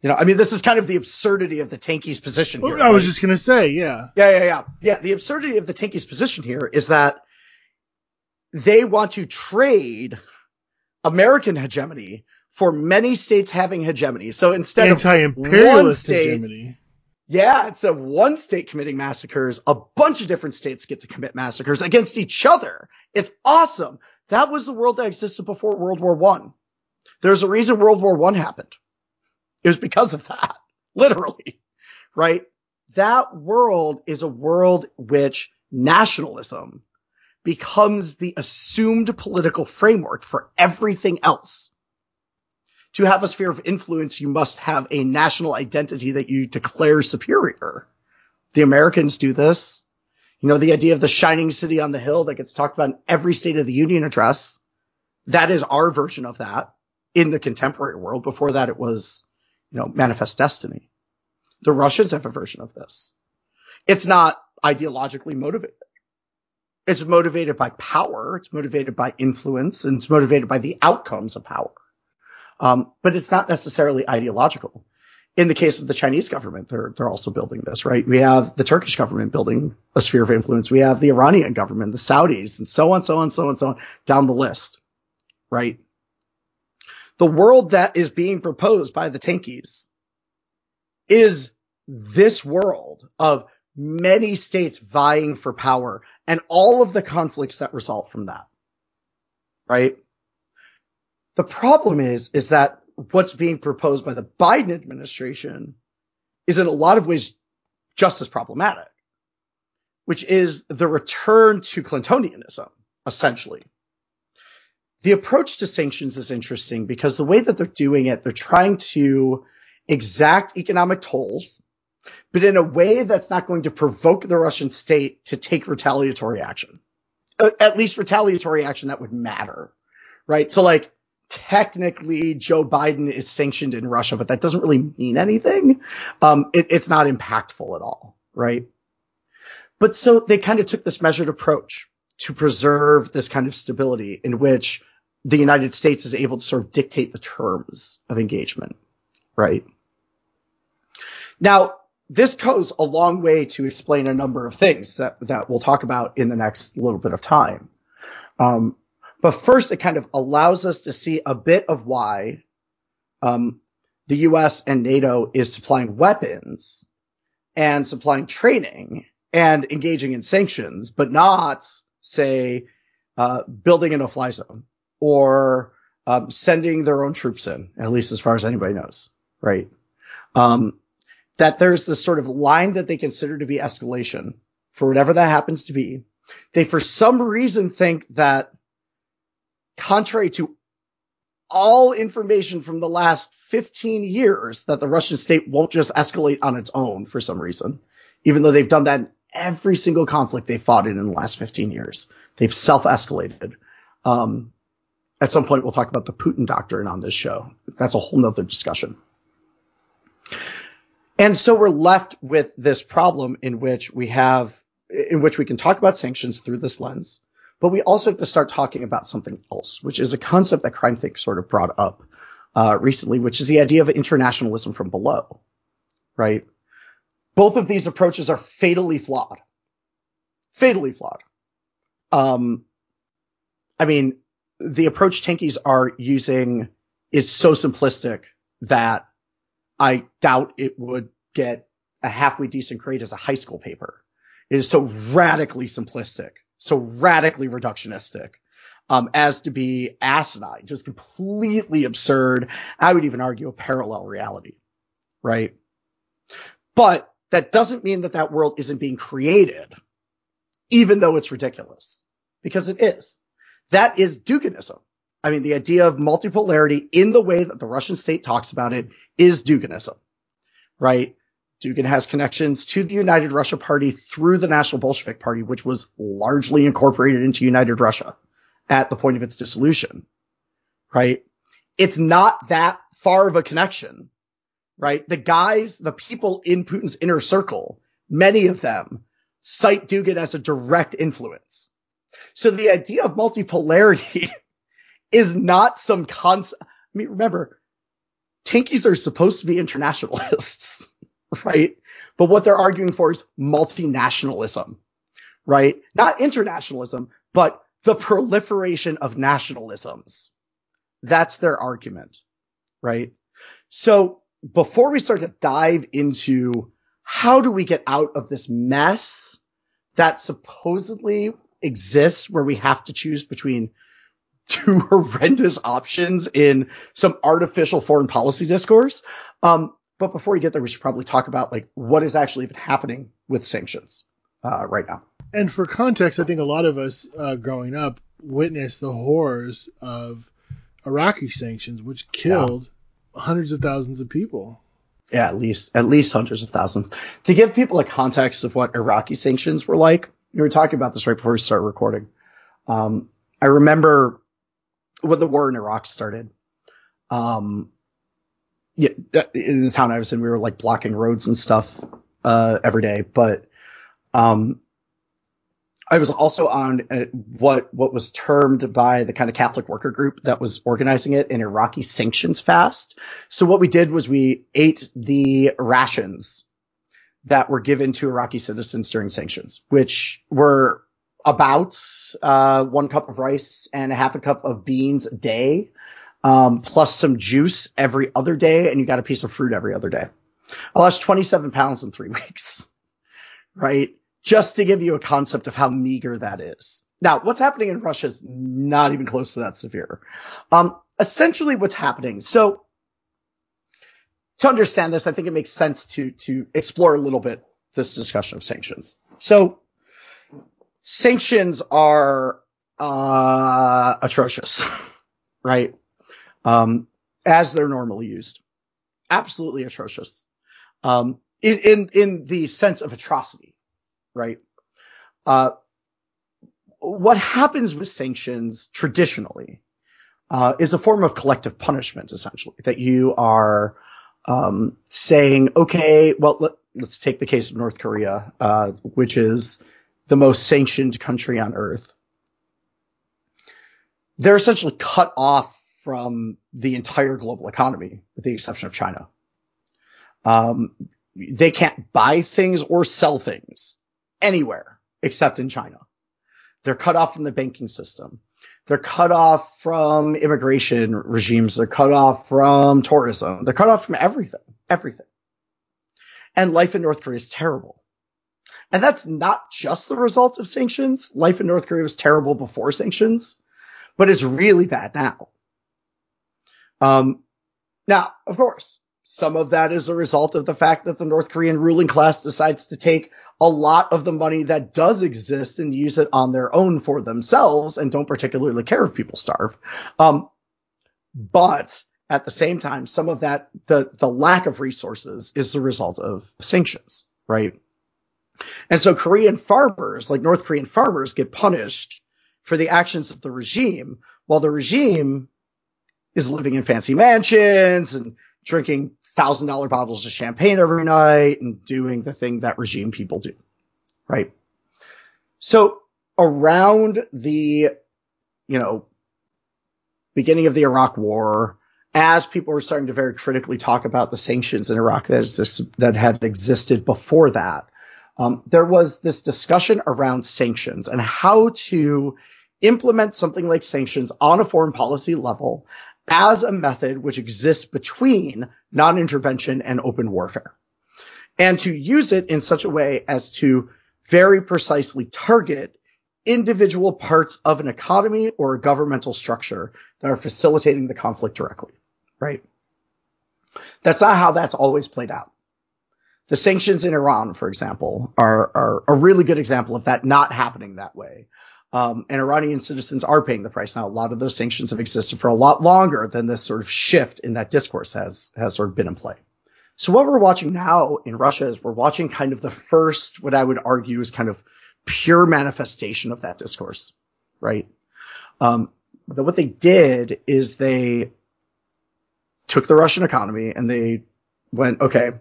this is kind of the absurdity of the tankies' position here. I was just going to say, yeah. Yeah. The absurdity of the tankies' position here is that they want to trade American hegemony for many states having hegemony. So instead of one state, hegemony. Yeah, instead of one state committing massacres, a bunch of different states get to commit massacres against each other. It's awesome. That was the world that existed before World War I. There's a reason World War I happened. It was because of that, literally, right? That world is a world which nationalism becomes the assumed political framework for everything else. To have a sphere of influence, you must have a national identity that you declare superior. The Americans do this. The idea of the shining city on the hill that gets talked about in every State of the Union address. That is our version of that in the contemporary world. Before that, it was, manifest destiny. The Russians have a version of this. It's not ideologically motivated. It's motivated by power. It's motivated by influence, and it's motivated by the outcomes of power. But it's not necessarily ideological. In the case of the Chinese government, they're also building this, right? We have the Turkish government building a sphere of influence. We have the Iranian government, the Saudis, and so on, down the list, right? The world that is being proposed by the tankies is this world of many states vying for power and all of the conflicts that result from that, right? The problem is that what's being proposed by the Biden administration is in a lot of ways just as problematic, which is the return to Clintonianism, essentially. The approach to sanctions is interesting because the way that they're doing it, they're trying to exact economic tolls, but in a way that's not going to provoke the Russian state to take retaliatory action. At least retaliatory action that would matter, right? So technically Joe Biden is sanctioned in Russia, but that doesn't really mean anything. It's not impactful at all, right? But so they kind of took this measured approach to preserve this kind of stability in which the United States is able to sort of dictate the terms of engagement, right? Now, this goes a long way to explain a number of things that we'll talk about in the next little bit of time. But first, it kind of allows us to see a bit of why the US and NATO is supplying weapons and supplying training and engaging in sanctions, but not, say, building a no-fly zone or sending their own troops in, at least as far as anybody knows, right? That there's this sort of line that they consider to be escalation for whatever that happens to be. They, for some reason, think that, contrary to all information from the last 15 years, that the Russian state won't just escalate on its own for some reason, even though they've done that in every single conflict they fought in the last 15 years. They've self-escalated. At some point, we'll talk about the Putin Doctrine on this show. That's a whole nother discussion. And so we're left with this problem in which we can talk about sanctions through this lens, but we also have to start talking about something else, which is a concept that CrimeThink sort of brought up recently, which is the idea of internationalism from below, right? Both of these approaches are fatally flawed. Fatally flawed. I mean, the approach tankies are using is so simplistic that I doubt it would get a halfway decent grade as a high school paper. It is so radically simplistic, so radically reductionistic, as to be asinine, just completely absurd. I would even argue a parallel reality, right? But that doesn't mean that that world isn't being created, even though it's ridiculous, because it is. That is Duginism. I mean, the idea of multipolarity in the way that the Russian state talks about it is Duginism, right? Dugin has connections to the United Russia Party through the National Bolshevik Party, which was largely incorporated into United Russia at the point of its dissolution, right? It's not that far of a connection, right? The people in Putin's inner circle, many of them cite Dugin as a direct influence. So the idea of multipolarity is not some concept. I mean, remember, tankies are supposed to be internationalists, right? But what they're arguing for is multinationalism, right? Not internationalism, but the proliferation of nationalisms. That's their argument, right? So before we start to dive into how do we get out of this mess that supposedly exists where we have to choose between two horrendous options in some artificial foreign policy discourse. But before we get there, we should probably talk about like what is actually even happening with sanctions right now. And for context, I think a lot of us growing up witnessed the horrors of Iraqi sanctions, which killed hundreds of thousands of people. Yeah, at least hundreds of thousands. To give people a context of what Iraqi sanctions were like, we were talking about this right before we started recording. I remember when the war in Iraq started. In the town I was in, we were like blocking roads and stuff every day. But I was also on what was termed by the kind of Catholic worker group that was organizing it an Iraqi sanctions fast. So what we did was we ate the rations that were given to Iraqi citizens during sanctions, which were about 1 cup of rice and a half a cup of beans a day, plus some juice every other day, and you got a piece of fruit every other day. I lost 27 pounds in 3 weeks, right? Just to give you a concept of how meager that is. Now, what's happening in Russia is not even close to that severe. Essentially what's happening. So to understand this, I think it makes sense to explore a little bit this discussion of sanctions. So sanctions are atrocious, right? As they're normally used. Absolutely atrocious. In the sense of atrocity, right? What happens with sanctions traditionally is a form of collective punishment, essentially, that you are saying, okay, well, let's take the case of North Korea, which is the most sanctioned country on earth. They're essentially cut off from the entire global economy, with the exception of China. They can't buy things or sell things anywhere except in China. They're cut off from the banking system. They're cut off from immigration regimes. They're cut off from tourism. They're cut off from everything. And life in North Korea is terrible. And that's not just the result of sanctions. Life in North Korea was terrible before sanctions, but it's really bad now. Now, of course, some of that is a result of the fact that the North Korean ruling class decides to take a lot of the money that does exist and use it on their own for themselves and don't particularly care if people starve. But at the same time, some of that, the lack of resources is the result of sanctions, right? And so Korean farmers, like North Korean farmers, get punished for the actions of the regime, while the regime is living in fancy mansions and drinking $1,000 bottles of champagne every night and doing the thing that regime people do, right? So around the, beginning of the Iraq War, as people were starting to very critically talk about the sanctions in Iraq that had existed before that, there was this discussion around sanctions and how to implement something like sanctions on a foreign policy level as a method which exists between non-intervention and open warfare, and to use it in such a way as to very precisely target individual parts of an economy or a governmental structure that are facilitating the conflict directly, right? That's not how that's always played out. The sanctions in Iran, for example, are a really good example of that not happening that way. And Iranian citizens are paying the price. Now, a lot of those sanctions have existed for a lot longer than this sort of shift in that discourse has sort of been in play. So what we're watching now in Russia is we're watching kind of the first, what I would argue is kind of pure manifestation of that discourse, right? What they did is they took the Russian economy and they went, okay,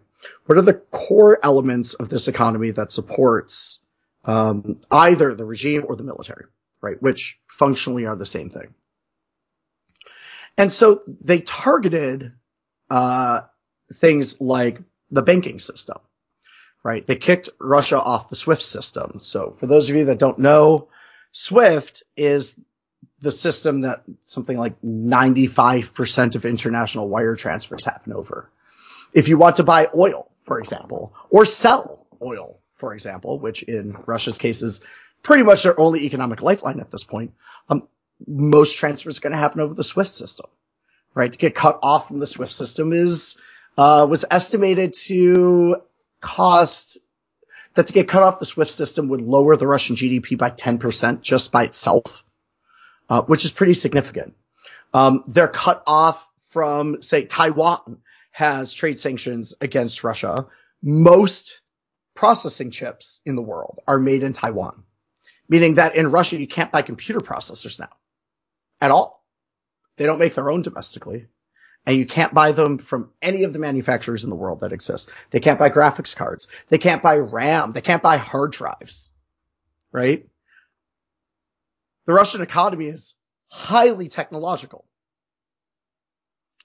what are the core elements of this economy that supports either the regime or the military, right? Which functionally are the same thing. And so they targeted things like the banking system, right? They kicked Russia off the SWIFT system. So for those of you that don't know, SWIFT is the system that something like 95% of international wire transfers happen over. If you want to buy oil, for example, or sell oil, for example, which in Russia's case is pretty much their only economic lifeline at this point, most transfers are going to happen over the SWIFT system, right? To get cut off from the SWIFT system was estimated to cost that to get cut off the SWIFT system would lower the Russian GDP by 10% just by itself, which is pretty significant. They're cut off from, say, Taiwan has trade sanctions against Russia. Most processing chips in the world are made in Taiwan, meaning that in Russia, you can't buy computer processors now at all. They don't make their own domestically, and you can't buy them from any of the manufacturers in the world that exist. They can't buy graphics cards. They can't buy RAM. They can't buy hard drives, right? The Russian economy is highly technological.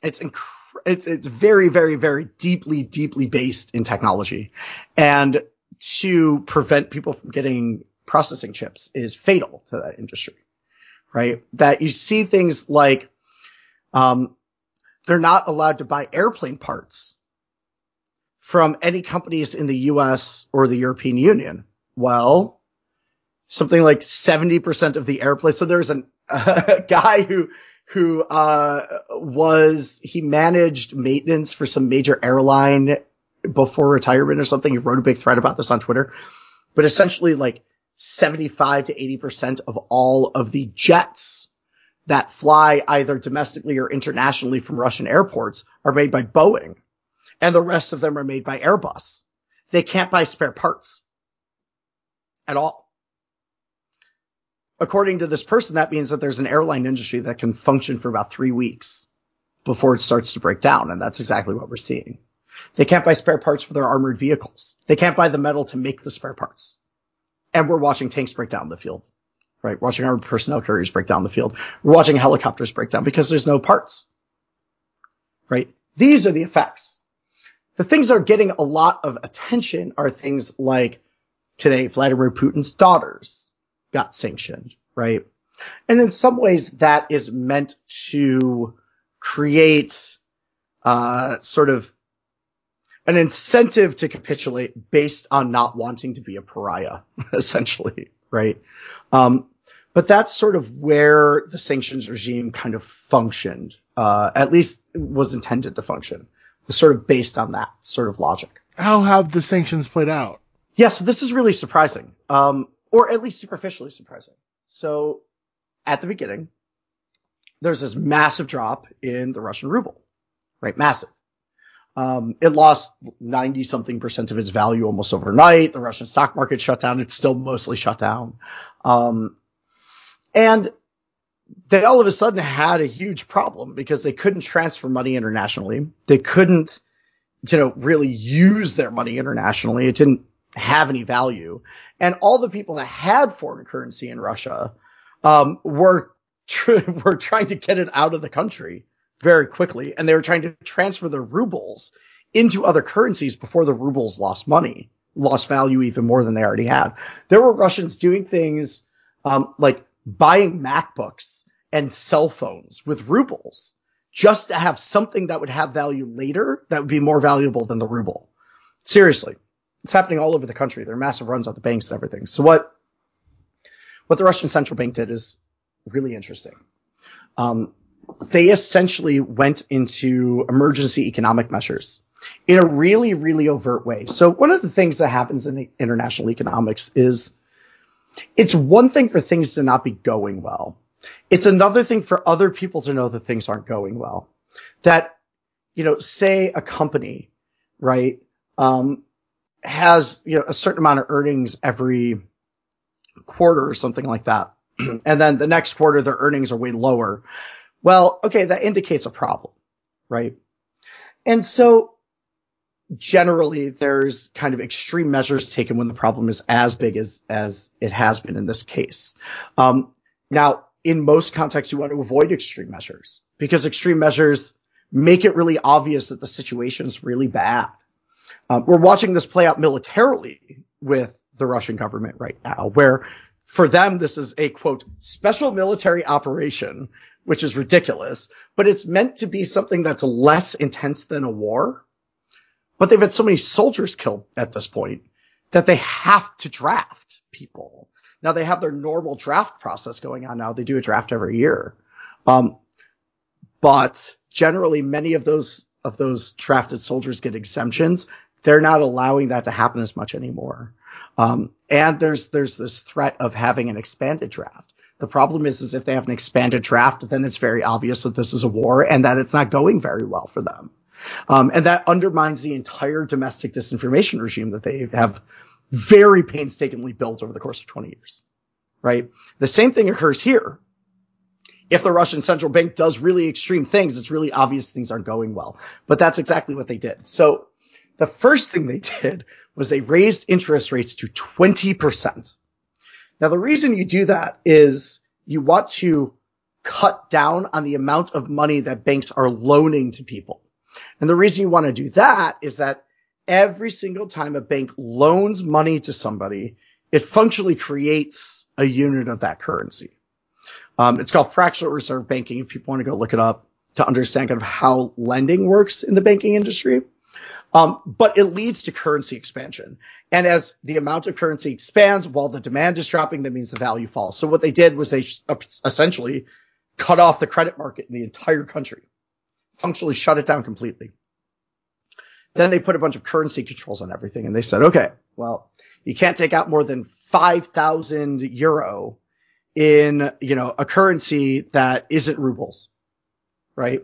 It's very, very, very deeply, deeply based in technology. And to prevent people from getting processing chips is fatal to that industry, right? That you see things like, they're not allowed to buy airplane parts from any companies in the US or the European Union. Well, something like 70% of the airplanes. So there's a guy who he managed maintenance for some major airline before retirement or something. He wrote a big thread about this on Twitter, but essentially like 75 to 80% of all of the jets that fly either domestically or internationally from Russian airports are made by Boeing, and the rest of them are made by Airbus. They can't buy spare parts at all. According to this person, that means that there's an airline industry that can function for about 3 weeks before it starts to break down. And that's exactly what we're seeing. They can't buy spare parts for their armored vehicles. They can't buy the metal to make the spare parts. And we're watching tanks break down the field, right? Watching armored personnel carriers break down the field. We're watching helicopters break down because there's no parts, right? These are the effects. The things that are getting a lot of attention are things like today, Vladimir Putin's daughters got sanctioned, right? And in some ways that is meant to create sort of an incentive to capitulate based on not wanting to be a pariah, essentially, right? But that's sort of where the sanctions regime kind of functioned, at least was intended to function. It was sort of based on that sort of logic. How have the sanctions played out? Yeah, so this is really surprising, or at least superficially surprising. So at the beginning, there's this massive drop in the Russian ruble, right? Massive. It lost 90-something% of its value almost overnight. The Russian stock market shut down. It's still mostly shut down. And they all of a sudden had a huge problem because they couldn't transfer money internationally. They couldn't, really use their money internationally. It didn't have any value. And all the people that had foreign currency in Russia, were trying to get it out of the country very quickly. And they were trying to transfer their rubles into other currencies before the rubles lost value even more than they already had. There were Russians doing things, like buying MacBooks and cell phones with rubles just to have something that would have value later that would be more valuable than the ruble. Seriously. It's happening all over the country. There are massive runs on the banks and everything. So what the Russian central bank did is really interesting. They essentially went into emergency economic measures in a really, really overt way. So one of the things that happens in international economics is it's one thing for things to not be going well. It's another thing for other people to know that things aren't going well. That, say a company, right, has, a certain amount of earnings every quarter or something like that. And then the next quarter, their earnings are way lower. Well, okay, that indicates a problem, right? And so generally there's kind of extreme measures taken when the problem is as big as it has been in this case. Now, in most contexts, you want to avoid extreme measures because extreme measures make it really obvious that the situation is really bad. We're watching this play out militarily with the Russian government right now, where for them, this is a, quote, special military operation, which is ridiculous, but it's meant to be something that's less intense than a war. But they've had so many soldiers killed at this point that they have to draft people. Now they have their normal draft process going on now. They do a draft every year. But generally many of those drafted soldiers get exemptions. They're not allowing that to happen as much anymore. And there's this threat of having an expanded draft. The problem is if they have an expanded draft, then it's very obvious that this is a war and that it's not going very well for them. And that undermines the entire domestic disinformation regime that they have very painstakingly built over the course of 20 years, right? The same thing occurs here. If the Russian central bank does really extreme things, it's really obvious things aren't going well. But that's exactly what they did. So the first thing they did was they raised interest rates to 20%. Now, the reason you do that is you want to cut down on the amount of money that banks are loaning to people. And the reason you want to do that is that every single time a bank loans money to somebody, it functionally creates a unit of that currency. It's called fractional reserve banking, if people want to go look it up to understand kind of how lending works in the banking industry. But it leads to currency expansion. And as the amount of currency expands while the demand is dropping, that means the value falls. So what they did was they essentially cut off the credit market in the entire country, functionally shut it down completely. Then they put a bunch of currency controls on everything. And they said, okay, well, you can't take out more than 5,000 euro in, a currency that isn't rubles, right?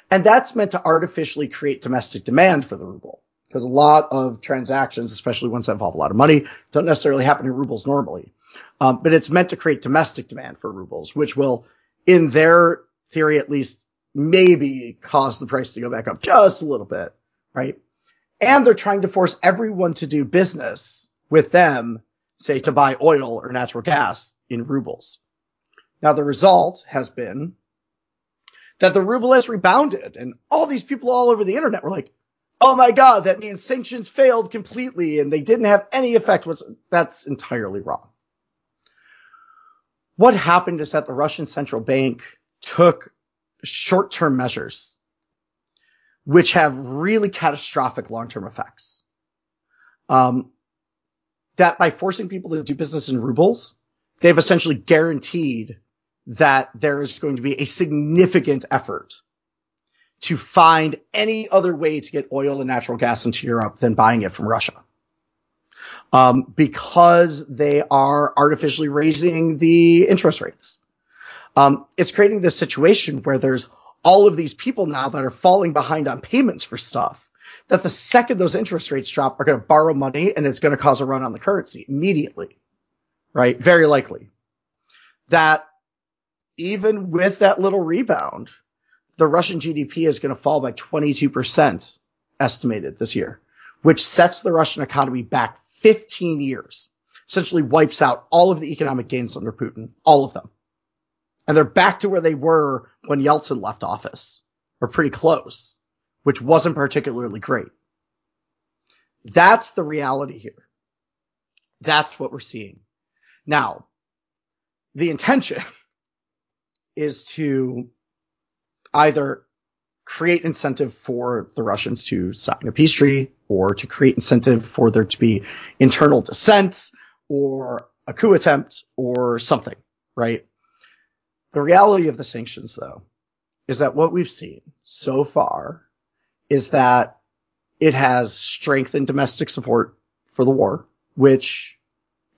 And that's meant to artificially create domestic demand for the ruble, because a lot of transactions, especially ones that involve a lot of money, don't necessarily happen in rubles normally. But it's meant to create domestic demand for rubles, which will, in their theory at least, maybe cause the price to go back up just a little bit, right? And they're trying to force everyone to do business with them, say, to buy oil or natural gas in rubles. Now, the result has been that the ruble has rebounded, and all these people all over the internet were like, oh my God, that means sanctions failed completely and they didn't have any effect. That's entirely wrong. what happened is that the Russian central bank took short-term measures which have really catastrophic long-term effects. That by forcing people to do business in rubles, they've essentially guaranteed that there is going to be a significant effort to find any other way to get oil and natural gas into Europe than buying it from Russia. Because they are artificially raising the interest rates. It's creating this situation where there's all of these people now that are falling behind on payments for stuff, that the second those interest rates drop are going to borrow money, and it's going to cause a run on the currency immediately, right? Very likely. That even with that little rebound, the Russian GDP is going to fall by 22% estimated this year, which sets the Russian economy back 15 years, essentially wipes out all of the economic gains under Putin, all of them. And they're back to where they were when Yeltsin left office, or pretty close, which wasn't particularly great. That's the reality here. That's what we're seeing. Now, the intention is to either create incentive for the Russians to sign a peace treaty, or to create incentive for there to be internal dissent, or a coup attempt, or something, right? The reality of the sanctions, though, is that what we've seen so far is that it has strengthened domestic support for the war, which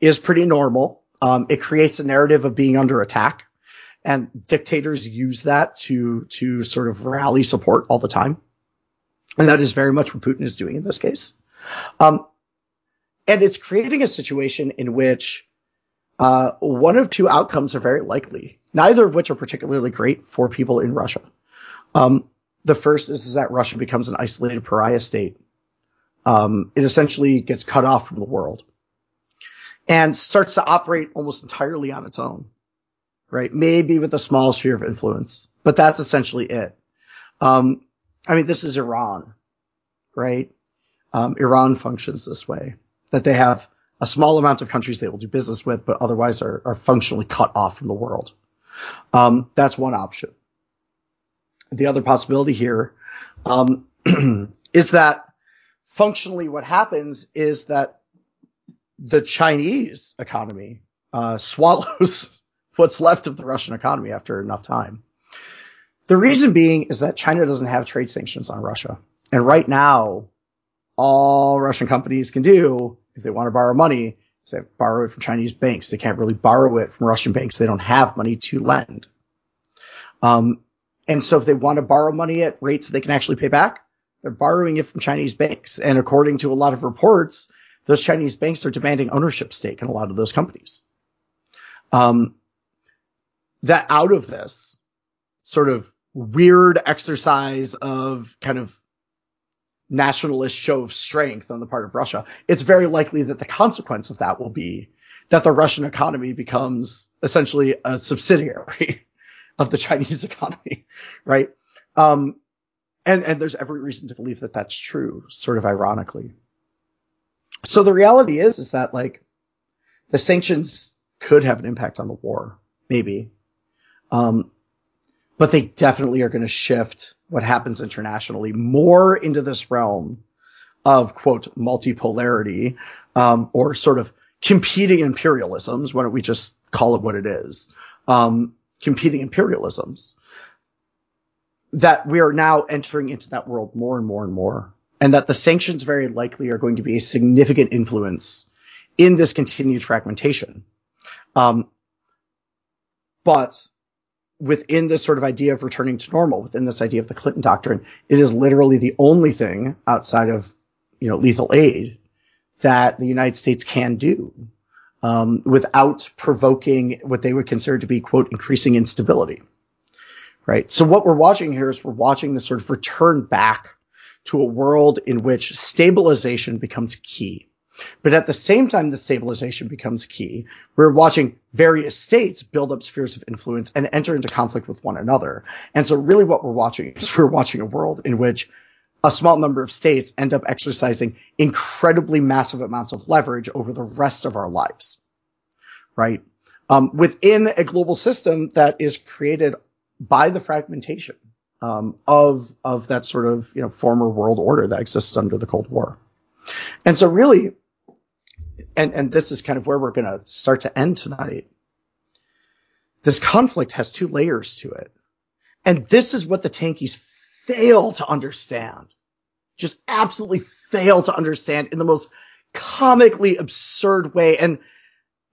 is pretty normal. It creates a narrative of being under attack, and dictators use that to sort of rally support all the time. And that is very much what Putin is doing in this case. And it's creating a situation in which one of two outcomes are very likely, neither of which are particularly great for people in Russia. The first is that Russia becomes an isolated pariah state. It essentially gets cut off from the world and starts to operate almost entirely on its own, right? Maybe with a small sphere of influence, but that's essentially it. I mean, this is Iran, right? Iran functions this way, that they have a small amount of countries they will do business with, but otherwise are functionally cut off from the world. That's one option. The other possibility here is that functionally what happens is that the Chinese economy swallows what's left of the Russian economy after enough time. The reason being is that China doesn't have trade sanctions on Russia. And right now, all Russian companies can do, if they want to borrow money, is they borrow it from Chinese banks. They can't really borrow it from Russian banks. They don't have money to lend. And so if they want to borrow money at rates they can actually pay back, they're borrowing it from Chinese banks. And according to a lot of reports, those Chinese banks are demanding ownership stake in a lot of those companies. That out of this sort of weird exercise of kind of nationalist show of strength on the part of Russia, it's very likely that the consequence of that will be that the Russian economy becomes essentially a subsidiary of the Chinese economy, right? And there's every reason to believe that that's true, sort of ironically. So the reality is that like the sanctions could have an impact on the war, maybe. But they definitely are going to shift what happens internationally more into this realm of, quote, multipolarity, or sort of competing imperialisms. Why don't we just call it what it is? Competing imperialisms. That we are now entering into that world more and more and more. And that the sanctions very likely are going to be a significant influence in this continued fragmentation. But within this sort of idea of returning to normal, within this idea of the Clinton Doctrine, it is literally the only thing outside of, lethal aid that the United States can do, without provoking what they would consider to be, quote, increasing instability. Right. So what we're watching here is we're watching this sort of return back to a world in which stabilization becomes key. But at the same time the stabilization becomes key, we're watching various states build up spheres of influence and enter into conflict with one another. And so really what we're watching is we're watching a world in which a small number of states end up exercising incredibly massive amounts of leverage over the rest of our lives, right? within a global system that is created by the fragmentation of that sort of, you know, former world order that exists under the Cold War. And so really, and this is kind of where we're going to start to end tonight, this conflict has two layers to it. And this is what the tankies fail to understand. Just absolutely fail to understand in the most comically absurd way. And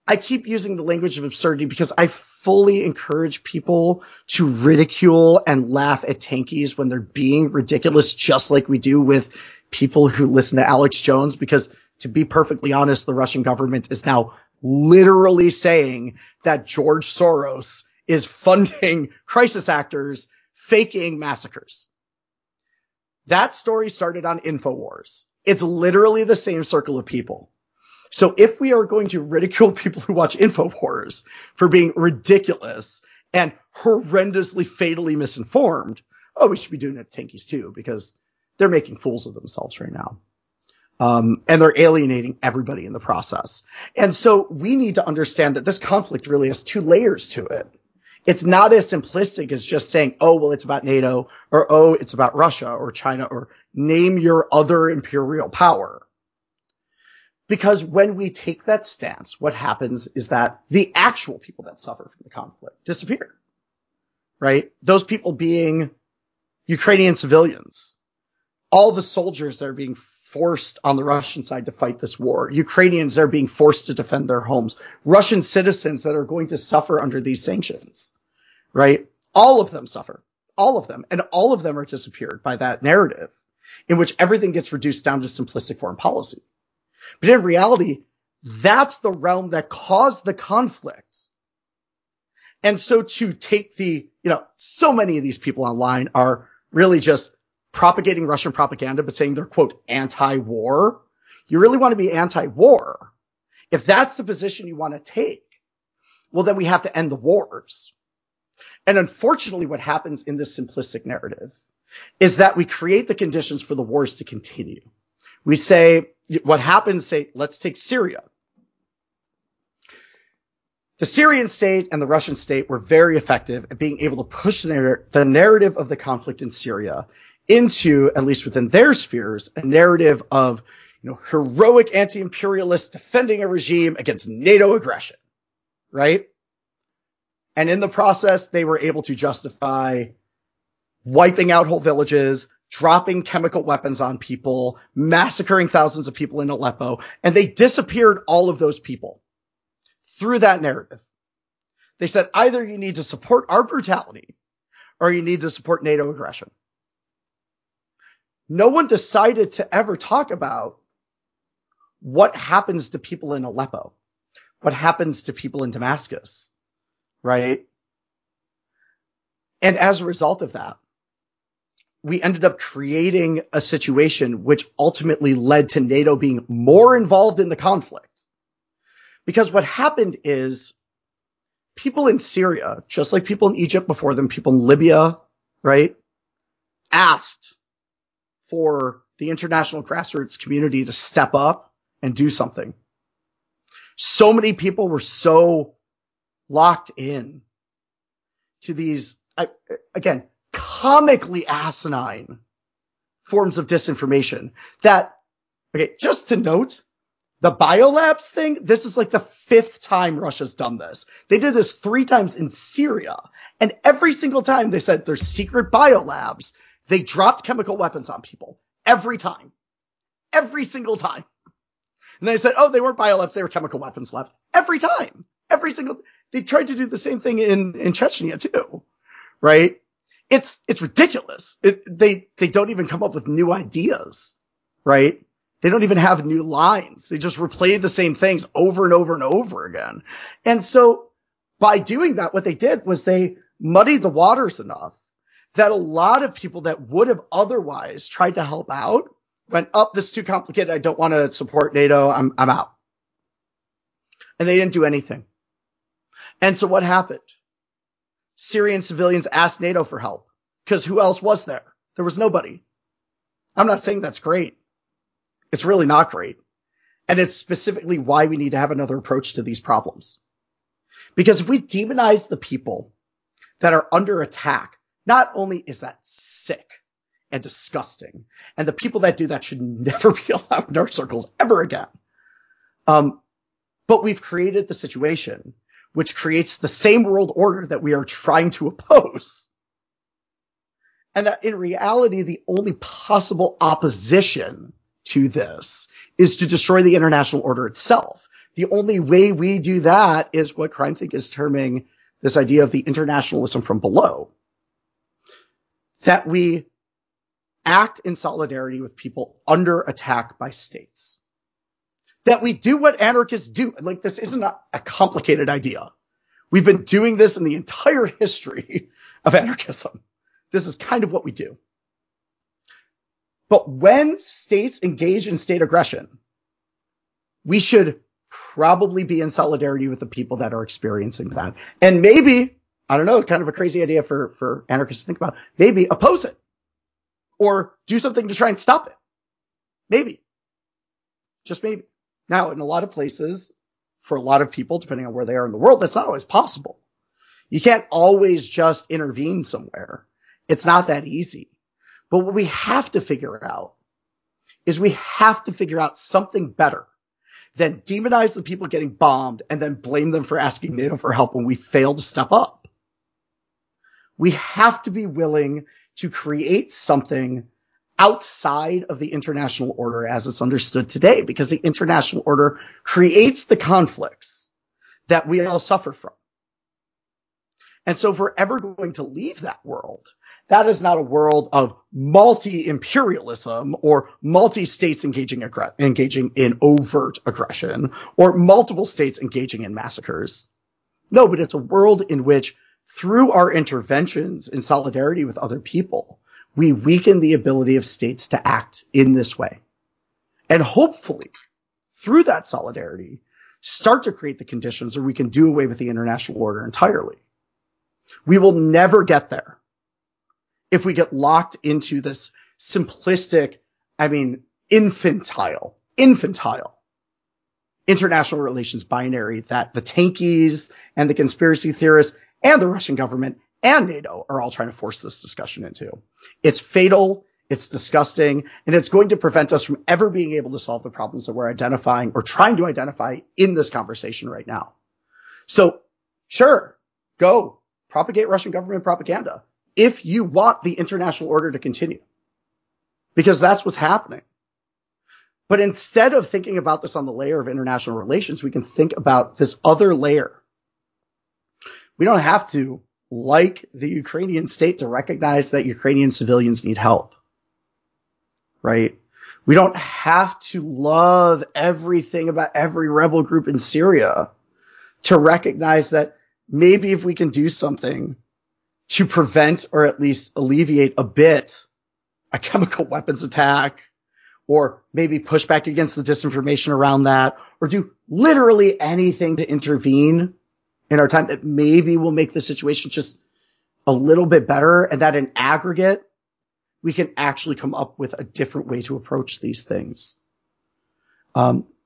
I keep using the language of absurdity because I fully encourage people to ridicule and laugh at tankies when they're being ridiculous, just like we do with people who listen to Alex Jones, because to be perfectly honest, the Russian government is now literally saying that George Soros is funding crisis actors faking massacres. That story started on InfoWars. It's literally the same circle of people. So if we are going to ridicule people who watch InfoWars for being ridiculous and horrendously, fatally misinformed, oh, we should be doing it to tankies too, because they're making fools of themselves right now. And they're alienating everybody in the process. And so we need to understand that this conflict really has two layers to it. It's not as simplistic as just saying, oh, well, it's about NATO, or oh, it's about Russia or China, or name your other imperial power. Because when we take that stance, what happens is that the actual people that suffer from the conflict disappear, right? Those people being Ukrainian civilians, all the soldiers that are being forced on the Russian side to fight this war, Ukrainians that are being forced to defend their homes, Russian citizens that are going to suffer under these sanctions, right? All of them suffer, all of them, and all of them are disappeared by that narrative in which everything gets reduced down to simplistic foreign policy. But in reality, that's the realm that caused the conflict. And so to take so many of these people online are really just propagating Russian propaganda, but saying they're, quote, anti-war. You really want to be anti-war. If that's the position you want to take, well, then we have to end the wars. And unfortunately, what happens in this simplistic narrative is that we create the conditions for the wars to continue. We say, what happens, let's take Syria. The Syrian state and the Russian state were very effective at being able to push the narrative of the conflict in Syria into, at least within their spheres, a narrative of, heroic anti-imperialists defending a regime against NATO aggression, right? And in the process, they were able to justify wiping out whole villages, dropping chemical weapons on people, massacring thousands of people in Aleppo, and they disappeared all of those people through that narrative. They said, either you need to support our brutality or you need to support NATO aggression. No one decided to ever talk about what happens to people in Aleppo, what happens to people in Damascus, right? And as a result of that, we ended up creating a situation which ultimately led to NATO being more involved in the conflict. Because what happened is people in Syria, just like people in Egypt before them, people in Libya, right, asked for the international grassroots community to step up and do something. So many people were so locked in to these, again, comically asinine forms of disinformation that, okay, just to note, the biolabs thing, this is like the 5th time Russia's done this. They did this 3 times in Syria, and every single time they said there's secret biolabs, they dropped chemical weapons on people. Every time. Every single time. And they said, oh, they weren't biolabs, they were chemical weapons left. Every time. Every single, they tried to do the same thing in Chechnya too, right? It's ridiculous. They don't even come up with new ideas, right? They don't even have new lines. They just replay the same things over and over and over again. And so by doing that, what they did was they muddied the waters enough that a lot of people that would have otherwise tried to help out went, oh, this is too complicated. I don't want to support NATO. I'm out. And they didn't do anything. And so what happened? Syrian civilians asked NATO for help because who else was there? There was nobody. I'm not saying that's great. It's really not great. And it's specifically why we need to have another approach to these problems. Because if we demonize the people that are under attack, not only is that sick and disgusting, and the people that do that should never be allowed in our circles ever again. But we've created the situation which creates the same world order that we are trying to oppose. And that in reality, the only possible opposition to this is to destroy the international order itself. The only way we do that is what CrimethInc is terming this idea of the internationalism from below. That we act in solidarity with people under attack by states. That we do what anarchists do. Like, this isn't a complicated idea. We've been doing this in the entire history of anarchism. This is kind of what we do. But when states engage in state aggression, we should probably be in solidarity with the people that are experiencing that. And maybe, I don't know, kind of a crazy idea for anarchists to think about, maybe oppose it. Or do something to try and stop it. Maybe. Just maybe. Now, in a lot of places, for a lot of people, depending on where they are in the world, that's not always possible. You can't always just intervene somewhere. It's not that easy. But what we have to figure out is we have to figure out something better than demonize the people getting bombed and then blame them for asking NATO for help when we fail to step up. We have to be willing to create something outside of the international order as it's understood today, because the international order creates the conflicts that we all suffer from. And so if we're ever going to leave that world, that is not a world of multi-imperialism or multi-states engaging in overt aggression or multiple states engaging in massacres. No, but it's a world in which, through our interventions in solidarity with other people, we weaken the ability of states to act in this way. And hopefully, through that solidarity, start to create the conditions where we can do away with the international order entirely. We will never get there if we get locked into this simplistic, infantile international relations binary that the tankies and the conspiracy theorists and the Russian government and NATO are all trying to force this discussion into. It's fatal, it's disgusting, and it's going to prevent us from ever being able to solve the problems that we're identifying or trying to identify in this conversation right now. So, sure, go propagate Russian government propaganda if you want the international order to continue, because that's what's happening. But instead of thinking about this on the layer of international relations, we can think about this other layer. We don't have to like the Ukrainian state to recognize that Ukrainian civilians need help, right? We don't have to love everything about every rebel group in Syria to recognize that maybe if we can do something to prevent or at least alleviate a bit a chemical weapons attack, or maybe push back against the disinformation around that, or do literally anything to intervene in our time that maybe will make the situation just a little bit better, and that in aggregate, we can actually come up with a different way to approach these things.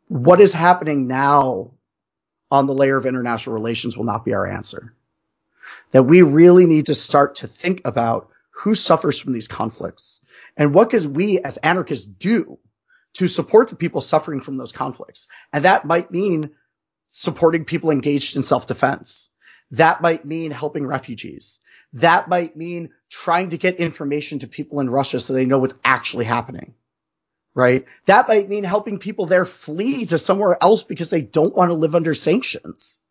What is happening now on the layer of international relations will not be our answer. That we really need to start to think about who suffers from these conflicts and what can we as anarchists do to support the people suffering from those conflicts. And that might mean supporting people engaged in self-defense. That might mean helping refugees. That might mean trying to get information to people in Russia so they know what's actually happening, right? That might mean helping people there flee to somewhere else because they don't want to live under sanctions.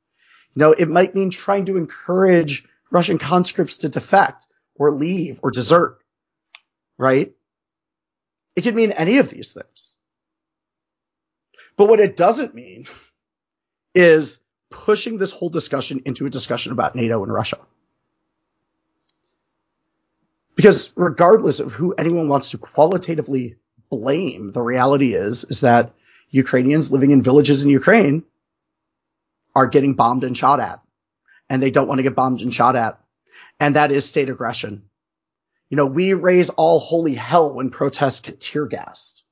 It might mean trying to encourage Russian conscripts to defect or leave or desert, right? It could mean any of these things. But what it doesn't mean is pushing this whole discussion into a discussion about NATO and Russia. Because regardless of who anyone wants to qualitatively blame, the reality is that Ukrainians living in villages in Ukraine are getting bombed and shot at. And they don't want to get bombed and shot at. And that is state aggression. We raise all holy hell when protests get tear gassed.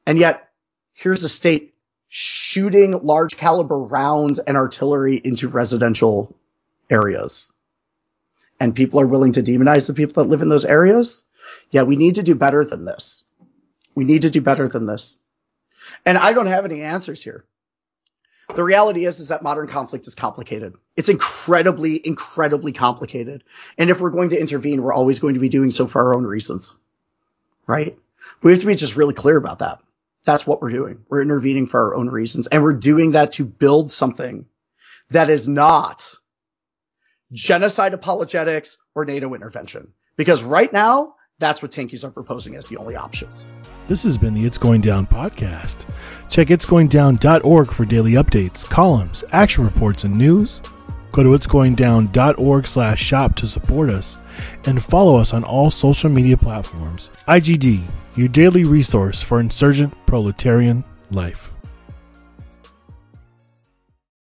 And yet, here's a state shooting large caliber rounds and artillery into residential areas. And people are willing to demonize the people that live in those areas. Yeah, we need to do better than this. We need to do better than this. And I don't have any answers here. The reality is that modern conflict is complicated. It's incredibly, incredibly complicated. And if we're going to intervene, we're always going to be doing so for our own reasons. Right? We have to be just really clear about that. That's what we're doing. We're intervening for our own reasons. And we're doing that to build something that is not genocide apologetics or NATO intervention. Because right now, that's what tankies are proposing as the only options. This has been the It's Going Down podcast. Check itsgoingdown.org for daily updates, columns, action reports, and news. Go to itsgoingdown.org/shop to support us and follow us on all social media platforms. IGD, your daily resource for insurgent proletarian life.